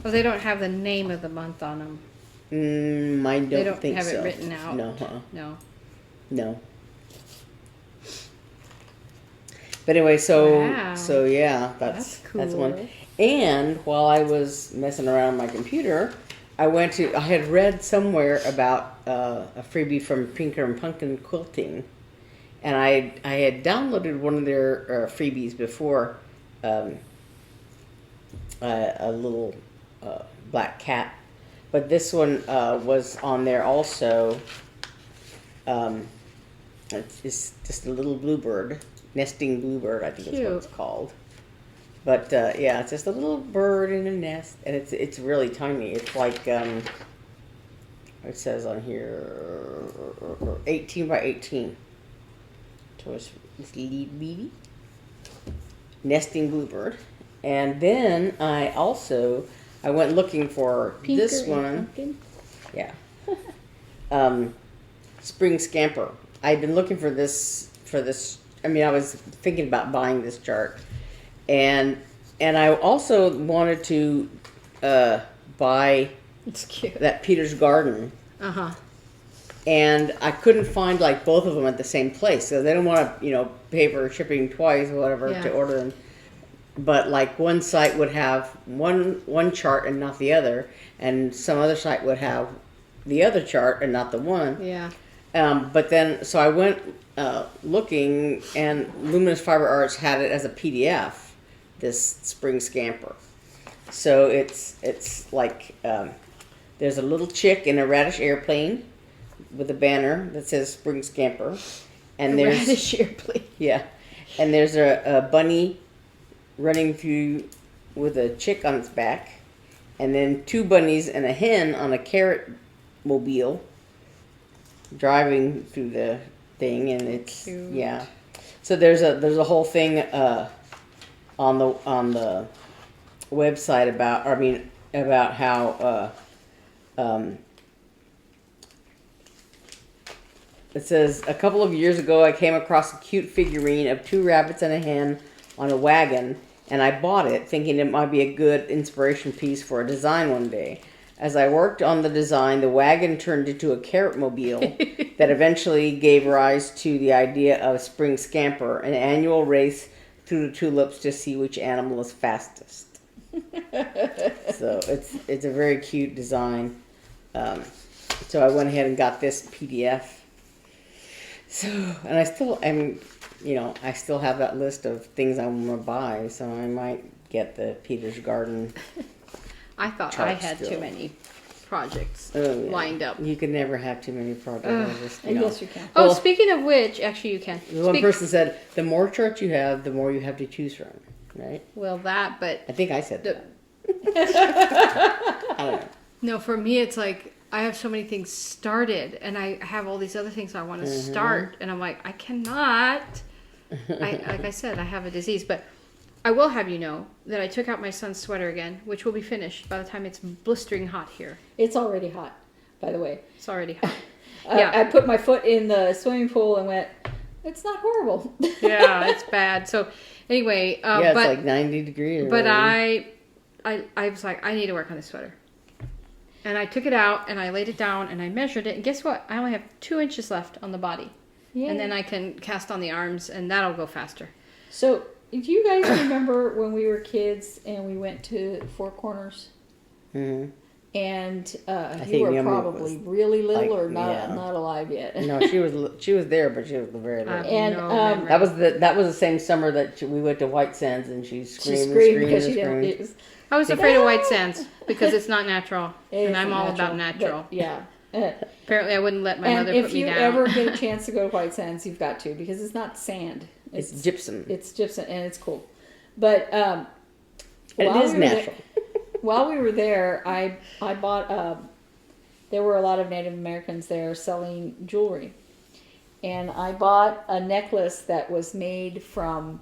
Well, they don't have the name of the month on them. I don't They don't think have so. it written out. No, No. no. But anyway, Wow. so yeah, that's That's one. cool. And while I was messing around on my computer, I had read somewhere about a freebie from Pinker and Pumpkin Quilting, and I had downloaded one of their freebies before, a little black cat, but this one was on there also. It's just a little bluebird, nesting bluebird, I think is what Cute. it's called. But yeah, it's just a little bird in a nest, and it's really tiny. It's like it says on here, 18 by 18. So it's little bitty nesting bluebird. And then I went looking for Pinker this and one. Pumpkin. Yeah. Spring Scamper. I'd been looking for this. I mean, I was thinking about buying this chart, and I also wanted to buy It's cute. that Peter's Garden, Uh-huh. and I couldn't find both of them at the same place, so they don't want to pay for shipping twice or whatever Yeah. to order them. But one site would have one chart and not the other, and some other site would have the other chart and not the one. Yeah. But then, so I went looking, and Luminous Fiber Arts had it as a PDF, this Spring Scamper. So it's like, there's a little chick in a radish airplane with a banner that says Spring Scamper. And there's, Radish airplane. yeah, and there's a bunny running through with a chick on its back, and then 2 bunnies and a hen on a carrot mobile driving through the thing, and it's Cute. yeah. So there's a whole thing on the website about how it says, a couple of years ago I came across a cute figurine of 2 rabbits and a hen on a wagon, and I bought it thinking it might be a good inspiration piece for a design one day. As I worked on the design, the wagon turned into a carrot mobile that eventually gave rise to the idea of Spring Scamper, an annual race through the tulips to see which animal is fastest. So it's a very cute design. So I went ahead and got this PDF. So, and I still am, I still have that list of things I want to buy, so I might get the Peter's Garden. I thought Chart I had still. too many projects Oh, yeah. lined up. You can never have too many projects. Ugh. I just, I guess you can. Oh, Well- speaking of which, actually you can. One person said, the more charts you have, the more you have to choose from, right? Well, that, but I think I said the, that. I don't know. no, for me it's like I have so many things started, and I have all these other things I want to start, and I'm like, I cannot. Like I said, I have a disease, but I will have you know that I took out my son's sweater again, which will be finished by the time it's blistering hot here. It's already hot, by the way. It's already hot. I put my foot in the swimming pool and went, it's not horrible. Yeah, it's bad. So anyway, Yeah, it's but like 90 degrees. but already. I was like, I need to work on this sweater. And I took it out and I laid it down and I measured it. And guess what? I only have 2 inches left on the body. Yeah. And then I can cast on the arms and that'll go faster. So, do you guys remember when we were kids and we went to Four Corners? Mhm. And you think were Naomi probably was, really little or not yeah. not alive yet. No, she was there, but she was very little. And, No um, memory. That was the same summer that we went to White Sands, and she She screamed, screamed and because screamed she and didn't. screamed. I was afraid of white sands because it's not natural, and I'm all about natural. But, yeah. Apparently, I wouldn't let my And mother if put me you down. ever get a chance to go to White Sands, you've got to, because it's not sand. It's gypsum. It's gypsum, and it's cool. But And it is natural. while we were there, I bought. There were a lot of Native Americans there selling jewelry, and I bought a necklace that was made from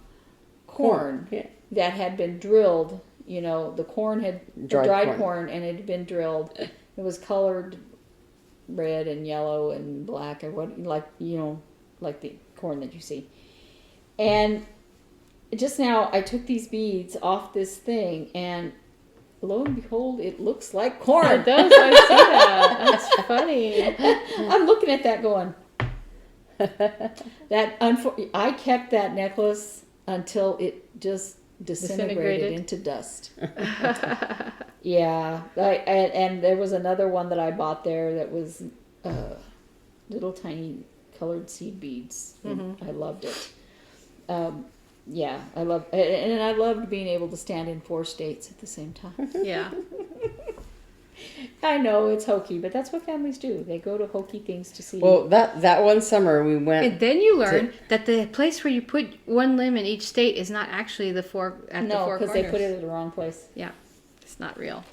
corn Yeah. that had been drilled. You know, the corn had dried corn, and it had been drilled. It was colored red and yellow and black, or what, like like the corn that you see. And just now, I took these beads off this thing, and lo and behold, it looks like corn. It does. I see that. That's funny. I'm looking at that going. I kept that necklace until it just disintegrated into dust. Yeah, and there was another one that I bought there that was little tiny colored seed beads. Mm-hmm. I loved it. Yeah, I loved being able to stand in 4 states at the same time. Yeah. I know it's hokey, but that's what families do. They go to hokey things to see. Well, that one summer we went. And then you learn that the place where you put one limb in each state is not actually the four corners. No, because they put it in the wrong place. Yeah, it's not real.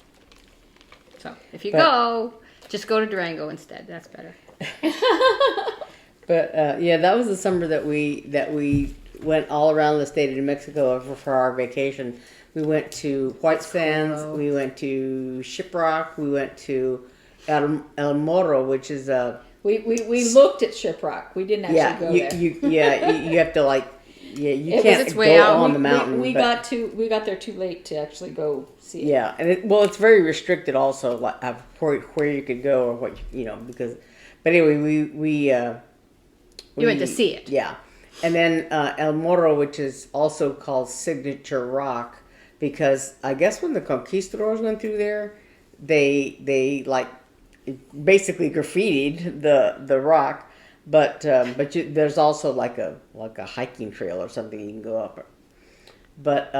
So if you go, just go to Durango instead. That's better. But yeah, that was the summer that we went all around the state of New Mexico for our vacation. We went to White Sands. Cool. We went to Shiprock. We went to El Morro, which is a. We looked at Shiprock. We didn't actually go there. You have to you It can't was go way out. on the mountain. We but- got there too late to actually go see it. Yeah, and it's very restricted also, like of where you could go or what because. But anyway, we went to see it. Yeah, and then El Morro, which is also called Signature Rock, because I guess when the conquistadors went through there, they like basically graffitied the rock, but there's also like a hiking trail or something you can go up. But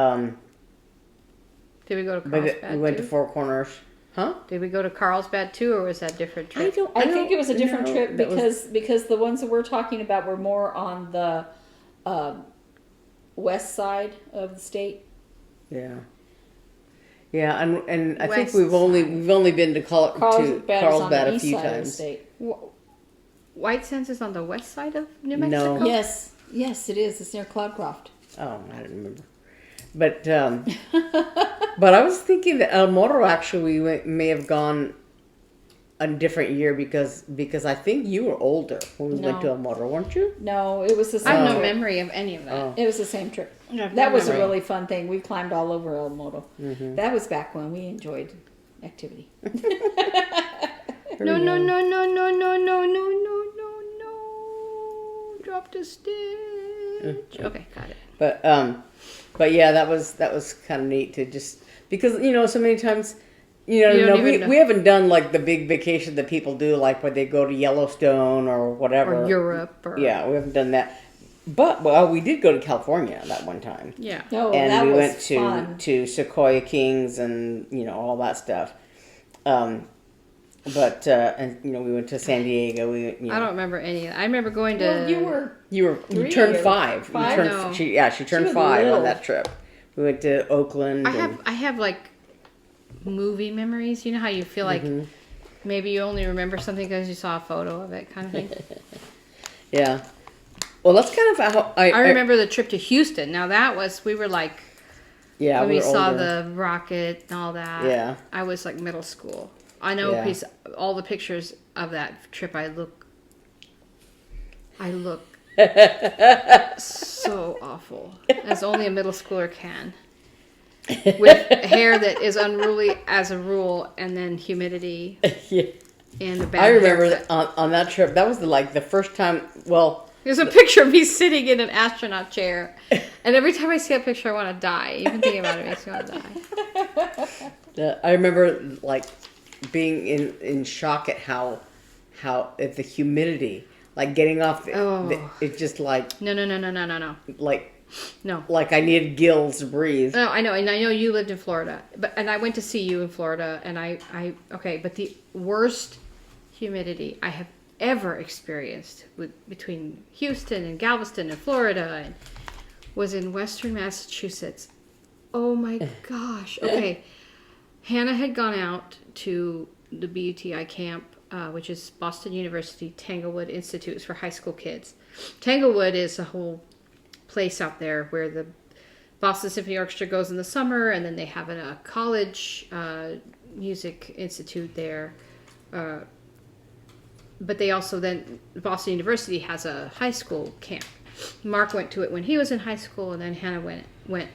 Did we go to Carlsbad we went too? to Four Corners, huh? Did we go to Carlsbad too, or was that a different trip? I think it was a different know. trip That was- because the ones that we're talking about were more on the west side of the state. Yeah. Yeah, and I think West we've only side. been to Carlsbad is on Carlsbad the a east few side of the times. state. White Sands is on the west side of New No. Mexico? Yes, it is. It's near Cloudcroft. Oh, I don't remember. But but I was thinking that El Morro actually may have gone a different year because I think you were older when we went to No. El Morro, weren't you? No, it was the I same have no trip. memory of any of that. Oh. It was the same trip. I have no That was a memory. really fun thing. We climbed all over El Morro. Mm-hmm. That was back when we enjoyed activity. No, no, no, no, no, no, no, no, no, no, no. Dropped a stitch. Okay, got it. But yeah, that was kind of neat to just because so many times You don't even know. we haven't done like the big vacation that people do, like where they go to Yellowstone or whatever. Or Europe. Or, Yeah, we haven't done that. But we did go to California that one time. Yeah. No, And that we was went fun. to Sequoia Kings and all that stuff. But and we went to San Diego. I don't remember any of that. I remember going to... Well, you were You 3 turned or 5. five? You No. turned, she turned was 5 little. on that trip. We went to Oakland. I have like movie memories. You know how you feel like Mm-hmm. maybe you only remember something because you saw a photo of it, kind of thing. Yeah. Well, that's kind of how I remember the trip to Houston. Now we were like, Yeah, when we were saw older. the rocket and all that. Yeah. I was like middle school. I know Yeah. because all the pictures of that trip, I look so awful, as only a middle schooler can. With hair that is unruly as a rule, and then humidity Yeah. and the bad I remember haircut. on that trip. That was the first time. Well, There's a picture of me sitting in an astronaut chair, and every time I see that picture, I want to die. Even thinking about it makes me want to die. I remember like being in shock at how at the humidity, like getting off. Oh. It's just like No. like No. Like I needed gills to breathe. No, I know, and I know you lived in Florida, and I went to see you in Florida, and okay, but the worst humidity I have ever experienced between Houston and Galveston and Florida and was in Western Massachusetts. Oh my gosh. Okay. Hannah had gone out to the BUTI camp, which is Boston University Tanglewood Institute for high school kids. Tanglewood is a whole place out there where the Boston Symphony Orchestra goes in the summer, and then they have a college music institute there. But they also then, Boston University has a high school camp. Mark went to it when he was in high school, and then Hannah went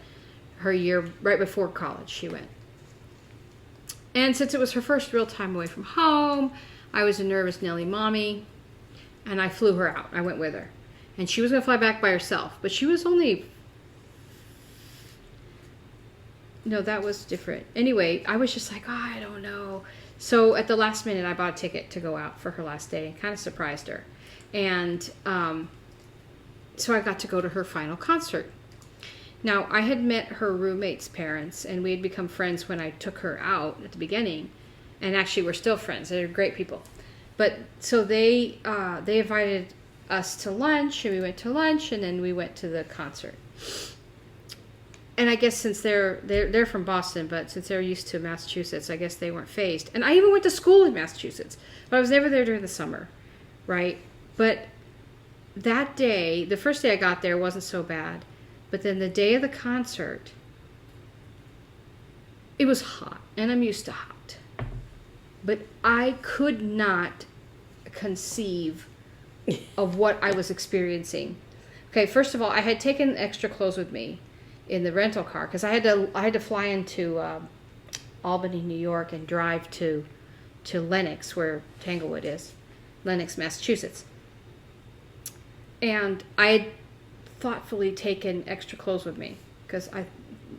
her year right before college. She went. And since it was her first real time away from home, I was a nervous Nelly mommy, and I flew her out. I went with her. And she was going to fly back by herself, but she was only... No, that was different. Anyway, I was just like, oh, I don't know. So at the last minute, I bought a ticket to go out for her last day and kind of surprised her. And so I got to go to her final concert. Now, I had met her roommate's parents, and we had become friends when I took her out at the beginning. And actually, we're still friends. They're great people. But so they invited us to lunch, and we went to lunch, and then we went to the concert. And I guess since they're from Boston, but since they're used to Massachusetts, I guess they weren't fazed. And I even went to school in Massachusetts, but I was never there during the summer, right? But that day, the first day I got there wasn't so bad. But then the day of the concert, it was hot, and I'm used to hot. But I could not conceive of what I was experiencing. Okay, first of all, I had taken extra clothes with me in the rental car because I had to fly into Albany, New York, and drive to Lenox, where Tanglewood is, Lenox, Massachusetts. And I had thoughtfully taken extra clothes with me because I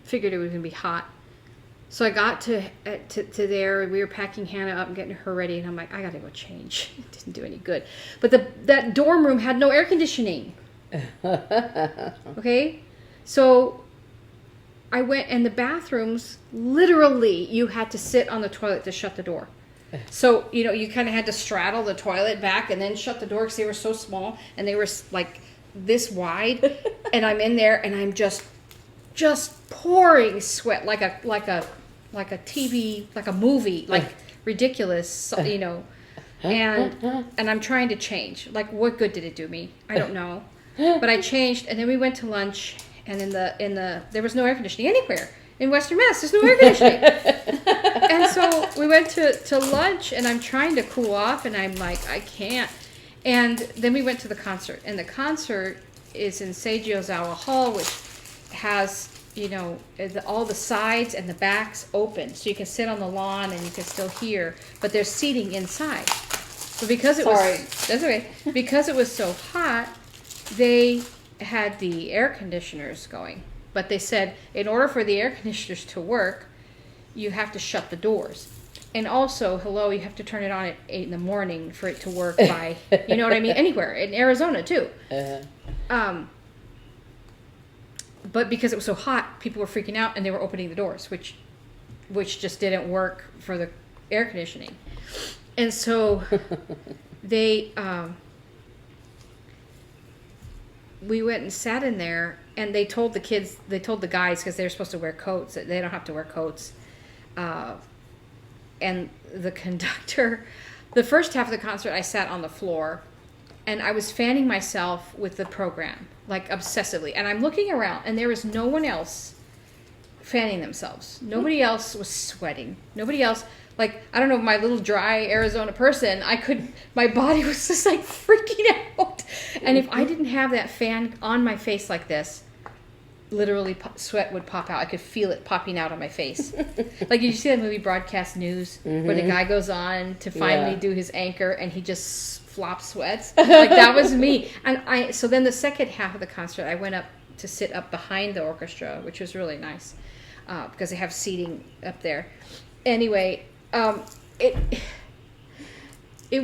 figured it was going to be hot. So I got to there, and we were packing Hannah up and getting her ready, and I'm like, I got to go change. It didn't do any good. But that dorm room had no air conditioning. Okay? So I went, and the bathrooms, literally, you had to sit on the toilet to shut the door. So, you kind of had to straddle the toilet back and then shut the door because they were so small, and they were like this wide, and I'm in there, and I'm just pouring sweat like a TV, like a movie, like ridiculous, and I'm trying to change. Like, what good did it do me? I don't know. But I changed, and then we went to lunch, and in the there was no air conditioning anywhere in Western Mass. There's no air conditioning. And so we went to lunch, and I'm trying to cool off, and I'm like, I can't. And then we went to the concert, and the concert is in Seiji Ozawa Hall, which has, all the sides and the backs open, so you can sit on the lawn and you can still hear, but there's seating inside. But because it that's okay. Because it was so hot, they had the air conditioners going. But they said in order for the air conditioners to work, you have to shut the doors. And also, you have to turn it on at 8 in the morning for it to work by, you know what I mean? Anywhere. In Arizona, too. But because it was so hot, people were freaking out, and they were opening the doors, which just didn't work for the air conditioning. And so we went and sat in there, and they told the guys, because they were supposed to wear coats, that they don't have to wear coats. And the conductor, the first half of the concert, I sat on the floor, and I was fanning myself with the program, like obsessively. And I'm looking around, and there was no one else fanning themselves. Nobody else was sweating. Nobody else, like, I don't know, my little dry Arizona person, my body was just like freaking out. And if I didn't have that fan on my face like this, literally sweat would pop out. I could feel it popping out on my face. Like, did you see that movie Broadcast News, where the guy goes on to finally do his anchor and he just flop sweats? Like, that was me. And so then the second half of the concert, I went up to sit up behind the orchestra, which was really nice because they have seating up there. Anyway, it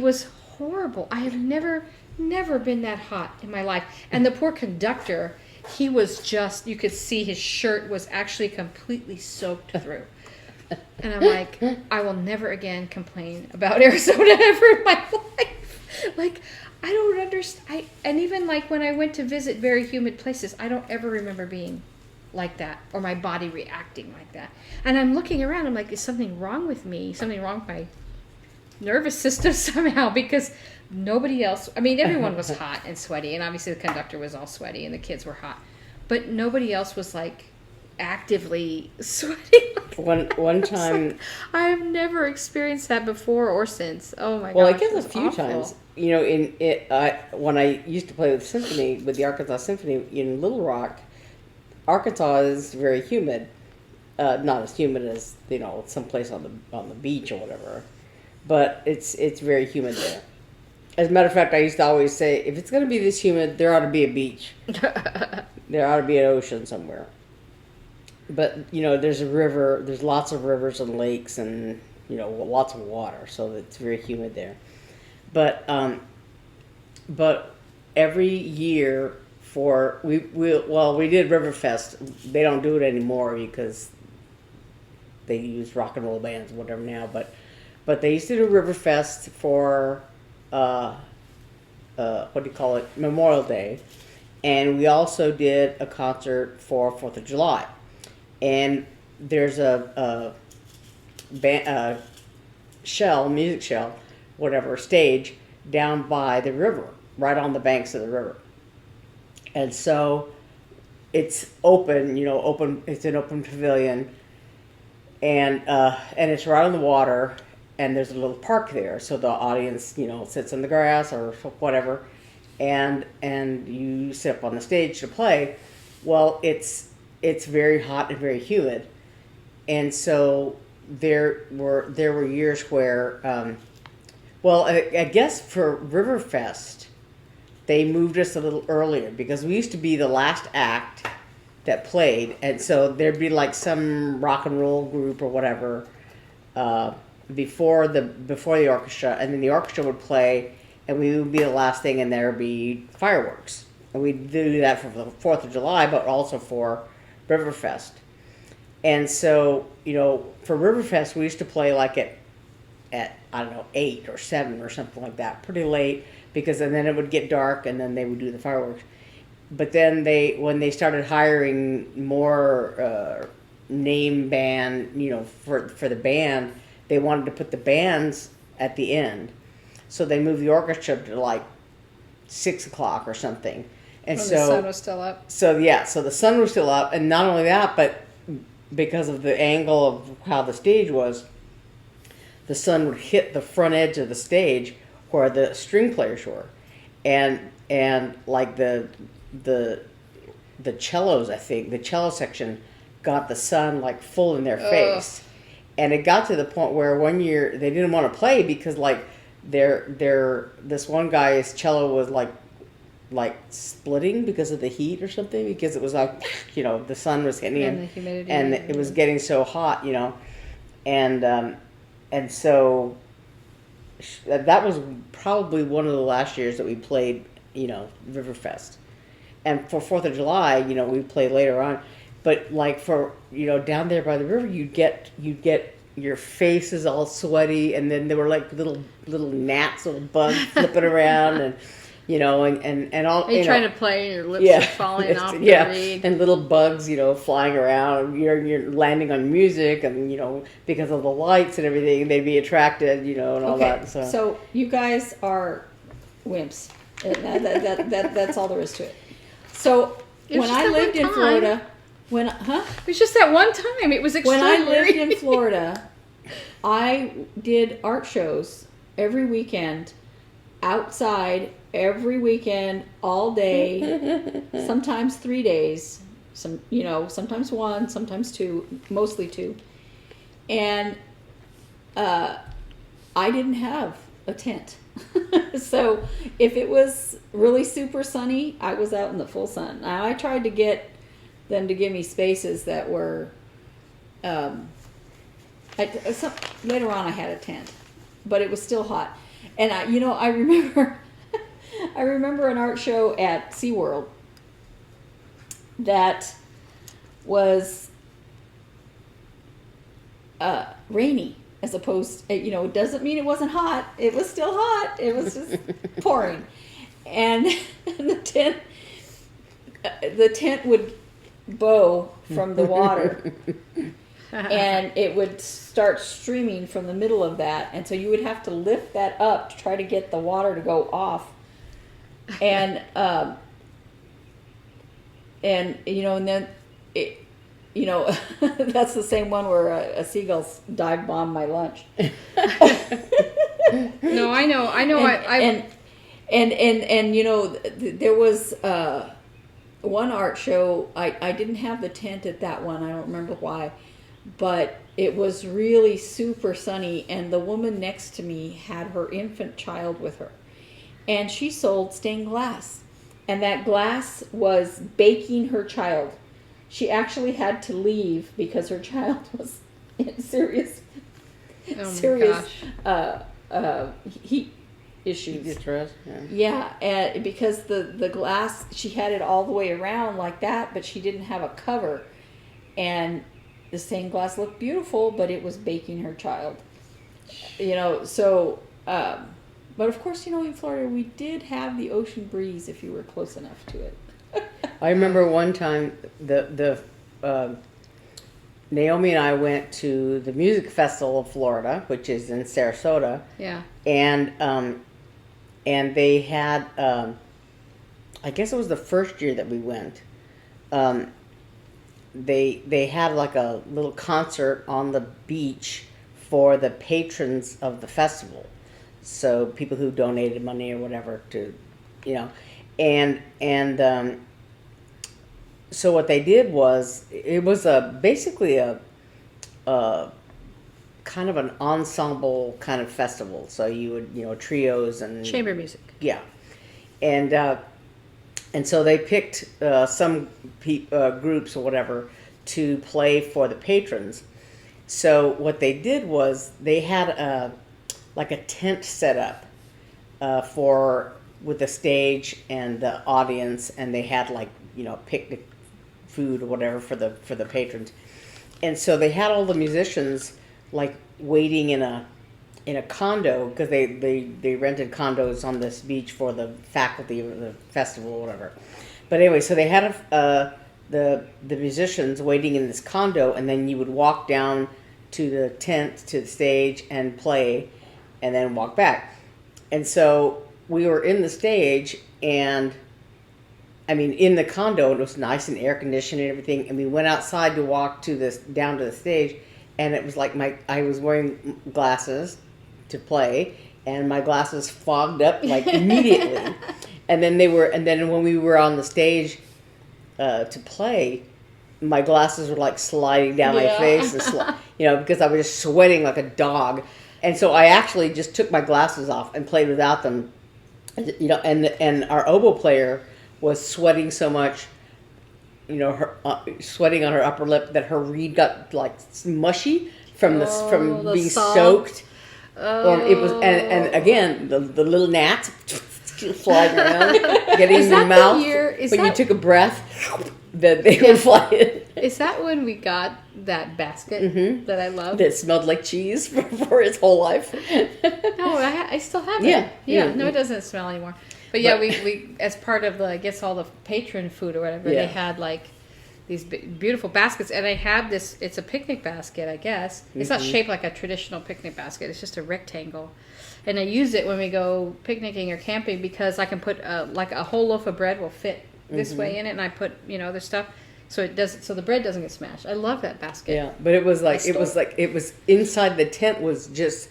was horrible. I have never been that hot in my life. And the poor conductor, he was just, you could see his shirt was actually completely soaked through. And I'm like, I will never again complain about Arizona ever in my life. Like, I don't understand. And even like when I went to visit very humid places, I don't ever remember being like that or my body reacting like that. And I'm looking around, I'm like, is something wrong with me? Something wrong with my nervous system somehow? Because nobody else, I mean, everyone was hot and sweaty, and obviously the conductor was all sweaty and the kids were hot. But nobody else was like actively sweating. One time, like, I've never experienced that before or since. Oh my gosh. well, I guess it was a few awful. times. You know, when I used to play with symphony, with the Arkansas Symphony in Little Rock, Arkansas is very humid. Not as humid as, you know, someplace on the beach or whatever, but it's very humid there. As a matter of fact, I used to always say, if it's going to be this humid, there ought to be a beach. There ought to be an ocean somewhere. But, you know, there's a river, there's lots of rivers and lakes and, you know, lots of water, so it's very humid there. But every year we did Riverfest. They don't do it anymore because they use rock and roll bands or whatever now, but they used to do Riverfest for Memorial Day, and we also did a concert for 4th of July. And there's a music shell, whatever, stage down by the river, right on the banks of the river. And so it's open, it's an open pavilion, and it's right on the water, and there's a little park there, so the audience, sits on the grass or whatever, and you sit up on the stage to play. Well, it's very hot and very humid, and so there were years where, I guess for Riverfest, they moved us a little earlier because we used to be the last act that played, and so there'd be like some rock and roll group or whatever before the orchestra, and then the orchestra would play, and we would be the last thing, and there would be fireworks, and we'd do that for the 4th of July, but also for Riverfest. And so, for Riverfest, we used to play like at I don't know, 8 or 7 or something like that, pretty late, because and then it would get dark, and then they would do the fireworks. But then when they started hiring more name band, for the band, they wanted to put the bands at the end, so they moved the orchestra to like 6 o'clock or something. And when so the sun was still up. So the sun was still up, and not only that, but because of the angle of how the stage was, the sun would hit the front edge of the stage where the string players were, and like the cellos, I think the cello section got the sun like full in their face, and it got to the point where one year they didn't want to play because like this one guy's cello was like splitting because of the heat or something, because it was like, the sun was hitting and him, the humidity, and it was getting so hot, and so that was probably one of the last years that we played, Riverfest. And for 4th of July, we played later on, but like for, down there by the river, you'd get your face is all sweaty, and then there were like little gnats, little bugs flipping around, and and all. You're trying to play, and your lips are falling off the reed. And little bugs, flying around. You're landing on music, and because of the lights and everything, they'd be attracted, and all that. So you guys are wimps. That's all there is to it. So when I lived in Florida, it was just that one time. It was extraordinary. When I lived in Florida, I did art shows every weekend, outside, every weekend, all day, sometimes 3 days, sometimes 1, sometimes 2, mostly 2. And I didn't have a tent. So if it was really super sunny, I was out in the full sun. Now, I tried to get them to give me spaces that were, later on I had a tent, but it was still hot. And I remember, I remember an art show at SeaWorld, that was rainy, as opposed, it doesn't mean it wasn't hot. It was still hot. It was just pouring. And the tent would bow from the water. And it would start streaming from the middle of that, and so you would have to lift that up to try to get the water to go off. And and then it, that's the same one where a seagull dive bombed my lunch. No, I know. There was one art show. I didn't have the tent at that one. I don't remember why. But it was really super sunny, and the woman next to me had her infant child with her. And she sold stained glass. And that glass was baking her child. She actually had to leave because her child was in serious heat issues. Distress, Yeah, and because the glass, she had it all the way around like that, but she didn't have a cover. And the stained glass looked beautiful, but it was baking her child. But of course, in Florida, we did have the ocean breeze if you were close enough to it. I remember one time Naomi and I went to the music festival of Florida, which is in Sarasota. Yeah. And they had, I guess it was the first year that we went. They had like a little concert on the beach for the patrons of the festival. So people who donated money or whatever to, so what they did was, it was basically a kind of an ensemble kind of festival. So you would, trios and Chamber music. Yeah. And so they picked some groups or whatever to play for the patrons. So what they did was they had a tent set up with the stage and the audience, and they had picnic food or whatever for the patrons. And so they had all the musicians waiting in a condo, because they rented condos on this beach for the faculty of the festival or whatever. But anyway, so they had the musicians waiting in this condo, and then you would walk down to the tent, to the stage, and play, and then walk back. And so we were in the stage, and in the condo, it was nice and air conditioned and everything, and we went outside to walk down to the stage, and it was I was wearing glasses to play, and my glasses fogged up immediately. and then when we were on the stage to play, my glasses were sliding down my face, and because I was just sweating like a dog. And so I actually just took my glasses off and played without them. And our oboe player was sweating so much, sweating on her upper lip, that her reed got mushy from being salt. soaked. Or it was, and again, the little gnats flying around, getting in your mouth. When you took a breath, that they would fly in. Is that when we got that basket that I love? That smelled like cheese for its whole life. No, I still have it. Yeah. No, it doesn't smell anymore. But yeah, we as part of all the patron food or whatever, they had these beautiful baskets, and I have this. It's a picnic basket, I guess. It's not shaped like a traditional picnic basket. It's just a rectangle, and I use it when we go picnicking or camping, because I can put a whole loaf of bread will fit this way in it, and I put other stuff, so the bread doesn't get smashed. I love that basket. Yeah, but it was inside the tent was just.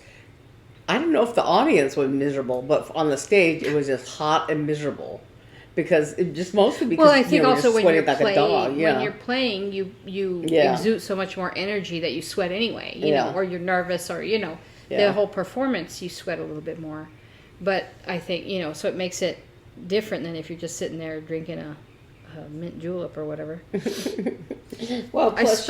I don't know if the audience was miserable, but on the stage it was just hot and miserable, because mostly because I think also when you're like playing, a dog. Yeah. When you're playing, you exude so much more energy that you sweat anyway. You know, or you're nervous, or the whole performance, you sweat a little bit more. But I think so it makes it different than if you're just sitting there drinking a mint julep or whatever. Well, plus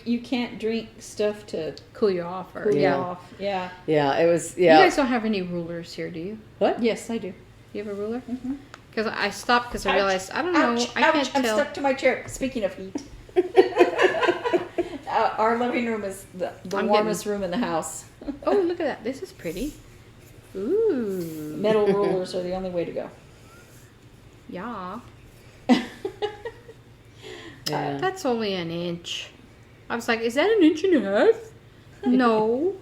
you can't drink stuff to cool you off or cool you off. Yeah. Yeah, it was. You guys don't have any rulers here, do you? What? Yes, I do. You have a ruler? Mm-hmm. Because I stopped because I realized, I don't know, I can't I'm tell. stuck to my chair. Speaking of heat. Our living room is the I'm warmest room in the house. Oh, look at that. This is pretty. Ooh. Metal rulers are the only way to go. Yeah. Yeah. That's only an inch. I was like, is that an inch and a half? No.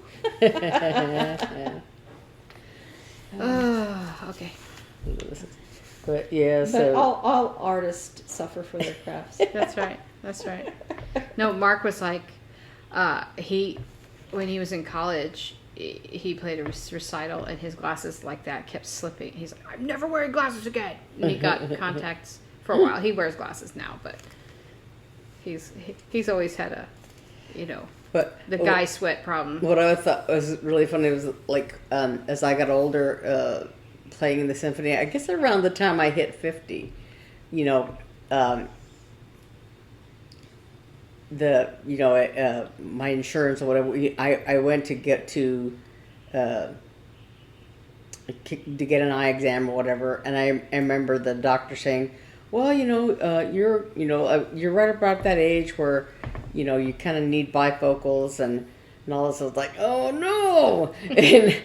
Okay. But yeah, But so all artists suffer for their crafts. That's right. That's right. No, Mark was like, when he was in college, he played a recital and his glasses like that kept slipping. He's like, I'm never wearing glasses again. And he got contacts for a while. He wears glasses now, but he's always had a, but the guy sweat problem. what I thought was really funny was like as I got older, playing in the symphony. I guess around the time I hit 50, my insurance or whatever. I went to get an eye exam or whatever, and I remember the doctor saying, "Well, you're right about that age where, you kind of need bifocals and all this." I was like, "Oh no!" and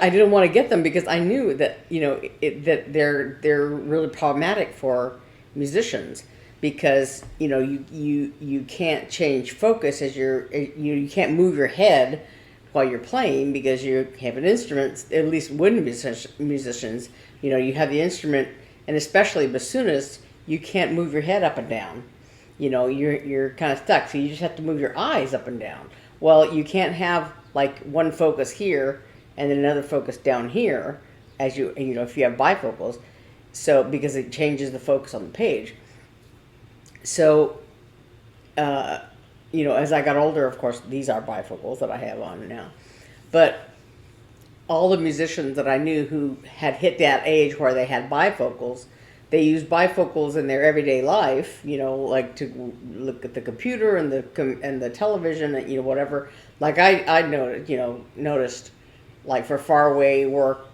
I didn't want to get them because I knew that that they're really problematic for musicians. Because you can't change focus as you can't move your head while you're playing because you have an instrument. At least wind musicians, you have the instrument, and especially bassoonists, you can't move your head up and down. You're kind of stuck, so you just have to move your eyes up and down. Well, you can't have like one focus here and then another focus down here, as if you have bifocals. So because it changes the focus on the page. So, as I got older, of course, these are bifocals that I have on now. But all the musicians that I knew who had hit that age where they had bifocals, they used bifocals in their everyday life, like to look at the computer and the television, and, whatever. Like I noticed, like for far away work,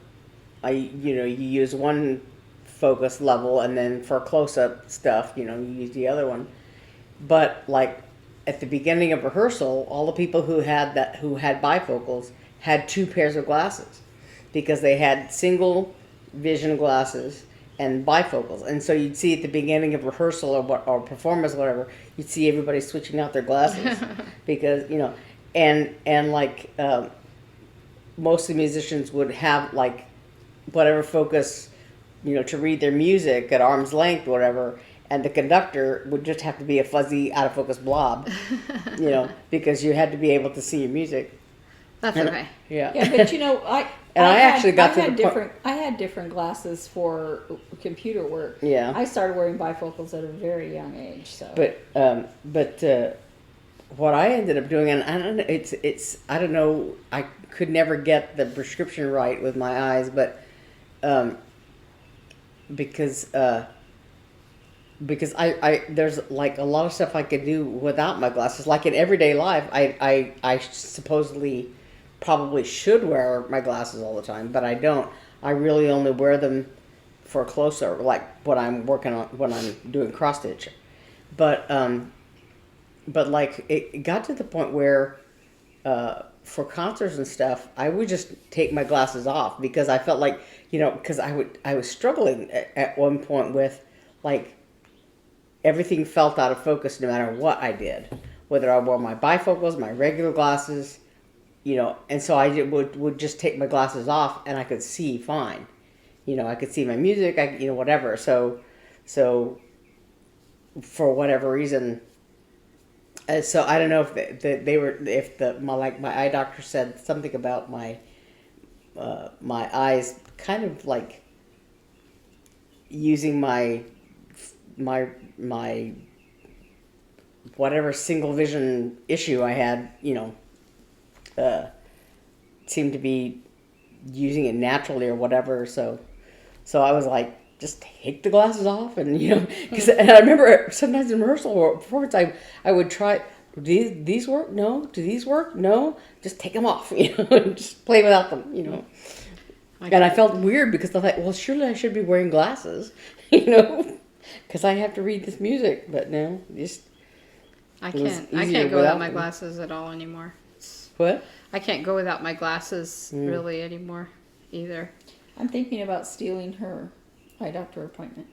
you use one focus level, and then for close-up stuff, you use the other one. But like at the beginning of rehearsal, all the people who had bifocals had two pairs of glasses because they had single vision glasses and bifocals. And so you'd see at the beginning of rehearsal or performance or whatever, you'd see everybody switching out their glasses because and like most of the musicians would have like whatever focus to read their music at arm's length, whatever, and the conductor would just have to be a fuzzy, out of focus blob, because you had to be able to see your music. That's okay. Yeah, but I had different glasses for computer work. Yeah. I started wearing bifocals at a very young age. So. But what I ended up doing, and I don't know, I don't know, I could never get the prescription right with my eyes, but because I there's like a lot of stuff I could do without my glasses. Like in everyday life, I supposedly probably should wear my glasses all the time, but I don't. I really only wear them for closer, like when I'm working on, when I'm doing cross stitch. But like it got to the point where for concerts and stuff, I would just take my glasses off because I felt like, because I was struggling at one point with like everything felt out of focus no matter what I did, whether I wore my bifocals, my regular glasses, and so I would just take my glasses off and I could see fine, I could see my music, whatever. So for whatever reason. So I don't know if my eye doctor said something about my eyes kind of like using my whatever single vision issue I had, seemed to be using it naturally or whatever. So I was like, just take the glasses off, and because I remember sometimes in rehearsal or performance, I would try. Do these work? No. Do these work? No. Just take them off. Just play without them. And I felt weird because I thought, well, surely I should be wearing glasses, because I have to read this music. But no, just I it was can't. I easier can't go without without my them. glasses at all anymore. What? I can't go without my glasses really anymore either. I'm thinking about stealing her eye doctor appointment.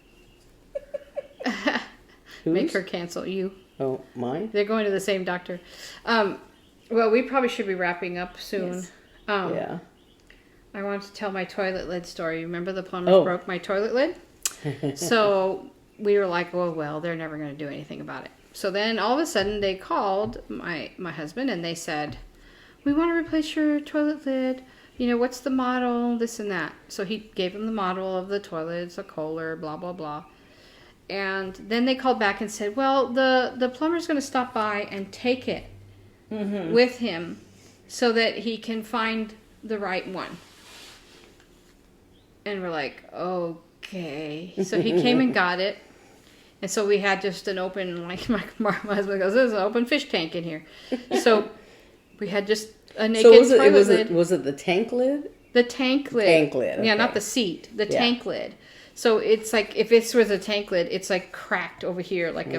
Make Whose? her cancel you. Oh, mine? They're going to the same doctor. Well, we probably should be wrapping up soon. Yes. Yeah. I wanted to tell my toilet lid story. Remember the plumbers broke my toilet lid? So we were like, oh, well, they're never going to do anything about it. So then all of a sudden they called my husband and they said, we want to replace your toilet lid. What's the model, this and that. So he gave him the model of the toilet. It's a Kohler, blah, blah, blah. And then they called back and said, well, the plumber's going to stop by and take it with him so that he can find the right one. And we're like, okay. So he came and got it. And so we had just an open, like my husband goes, there's an open fish tank in here. So we had just a naked toilet lid. Was it the tank lid? The tank lid. Tank lid, Yeah, okay. not the seat. The tank lid. So it's like, if this was a tank lid, it's like cracked over here, like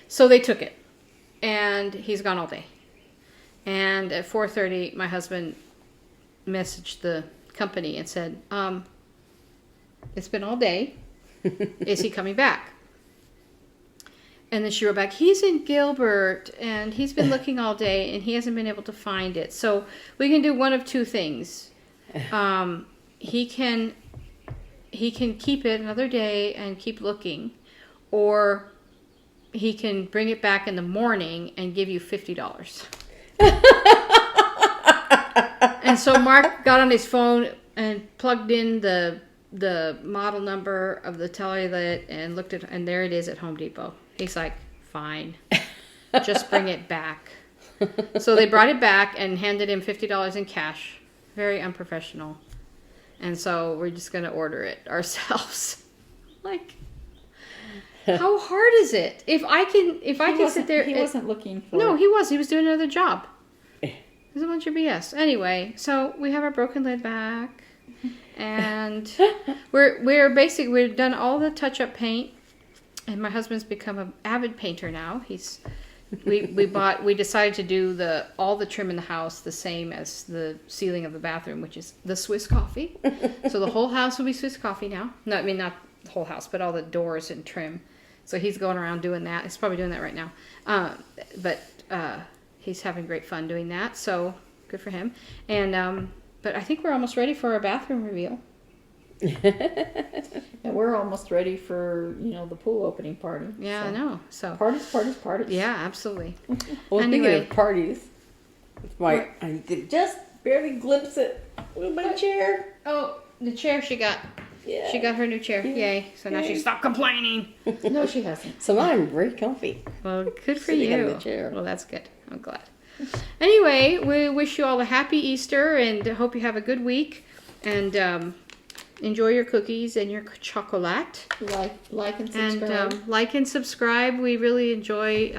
So they took it. And he's gone all day. And at 4:30, my husband messaged the company and said, it's been all day. Is he coming back? And then she wrote back, he's in Gilbert and he's been looking all day and he hasn't been able to find it. So we can do one of two things. He can keep it another day and keep looking, or he can bring it back in the morning and give you $50. And so Mark got on his phone and plugged in the model number of the toilet and looked at, and there it is at Home Depot. He's like, fine, just bring it back. So they brought it back and handed him $50 in cash. Very unprofessional. And so we're just going to order it ourselves. Like, how hard is it? If I can sit there. He wasn't looking for No, it. he was. He was doing another job. It was a bunch of BS. Anyway, so we have our broken lid back. And we've done all the touch-up paint. And my husband's become an avid painter now. We decided to do all the trim in the house the same as the ceiling of the bathroom, which is the Swiss coffee. So the whole house will be Swiss coffee now. No, I mean not the whole house, but all the doors and trim. So he's going around doing that. He's probably doing that right now. But he's having great fun doing that. So good for him. And but I think we're almost ready for our bathroom reveal. And we're almost ready for, the pool opening party. Yeah, So, I know. So Parties. yeah, absolutely. Well, Anyway. speaking of parties, I could just barely glimpse it with my chair. Oh, the chair she got. Yeah. She got her new chair. Yay. So now she stopped complaining. No, she hasn't. So now I'm very comfy. Well, good for Sitting you. on the chair. Well, that's good. I'm glad. Anyway, we wish you all a happy Easter and hope you have a good week. And enjoy your cookies and your chocolate. Like and subscribe. And like and subscribe. We really enjoy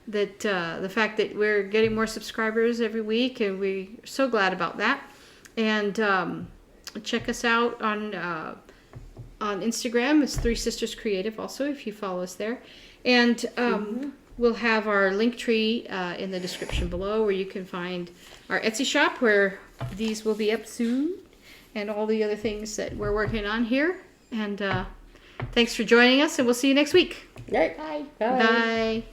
the fact that we're getting more subscribers every week, and we're so glad about that. And check us out on Instagram. It's Three Sisters Creative also, if you follow us there. And we'll have our link tree in the description below, where you can find our Etsy shop, where these will be up soon, and all the other things that we're working on here. And thanks for joining us, and we'll see you next week. Right. Bye. Bye.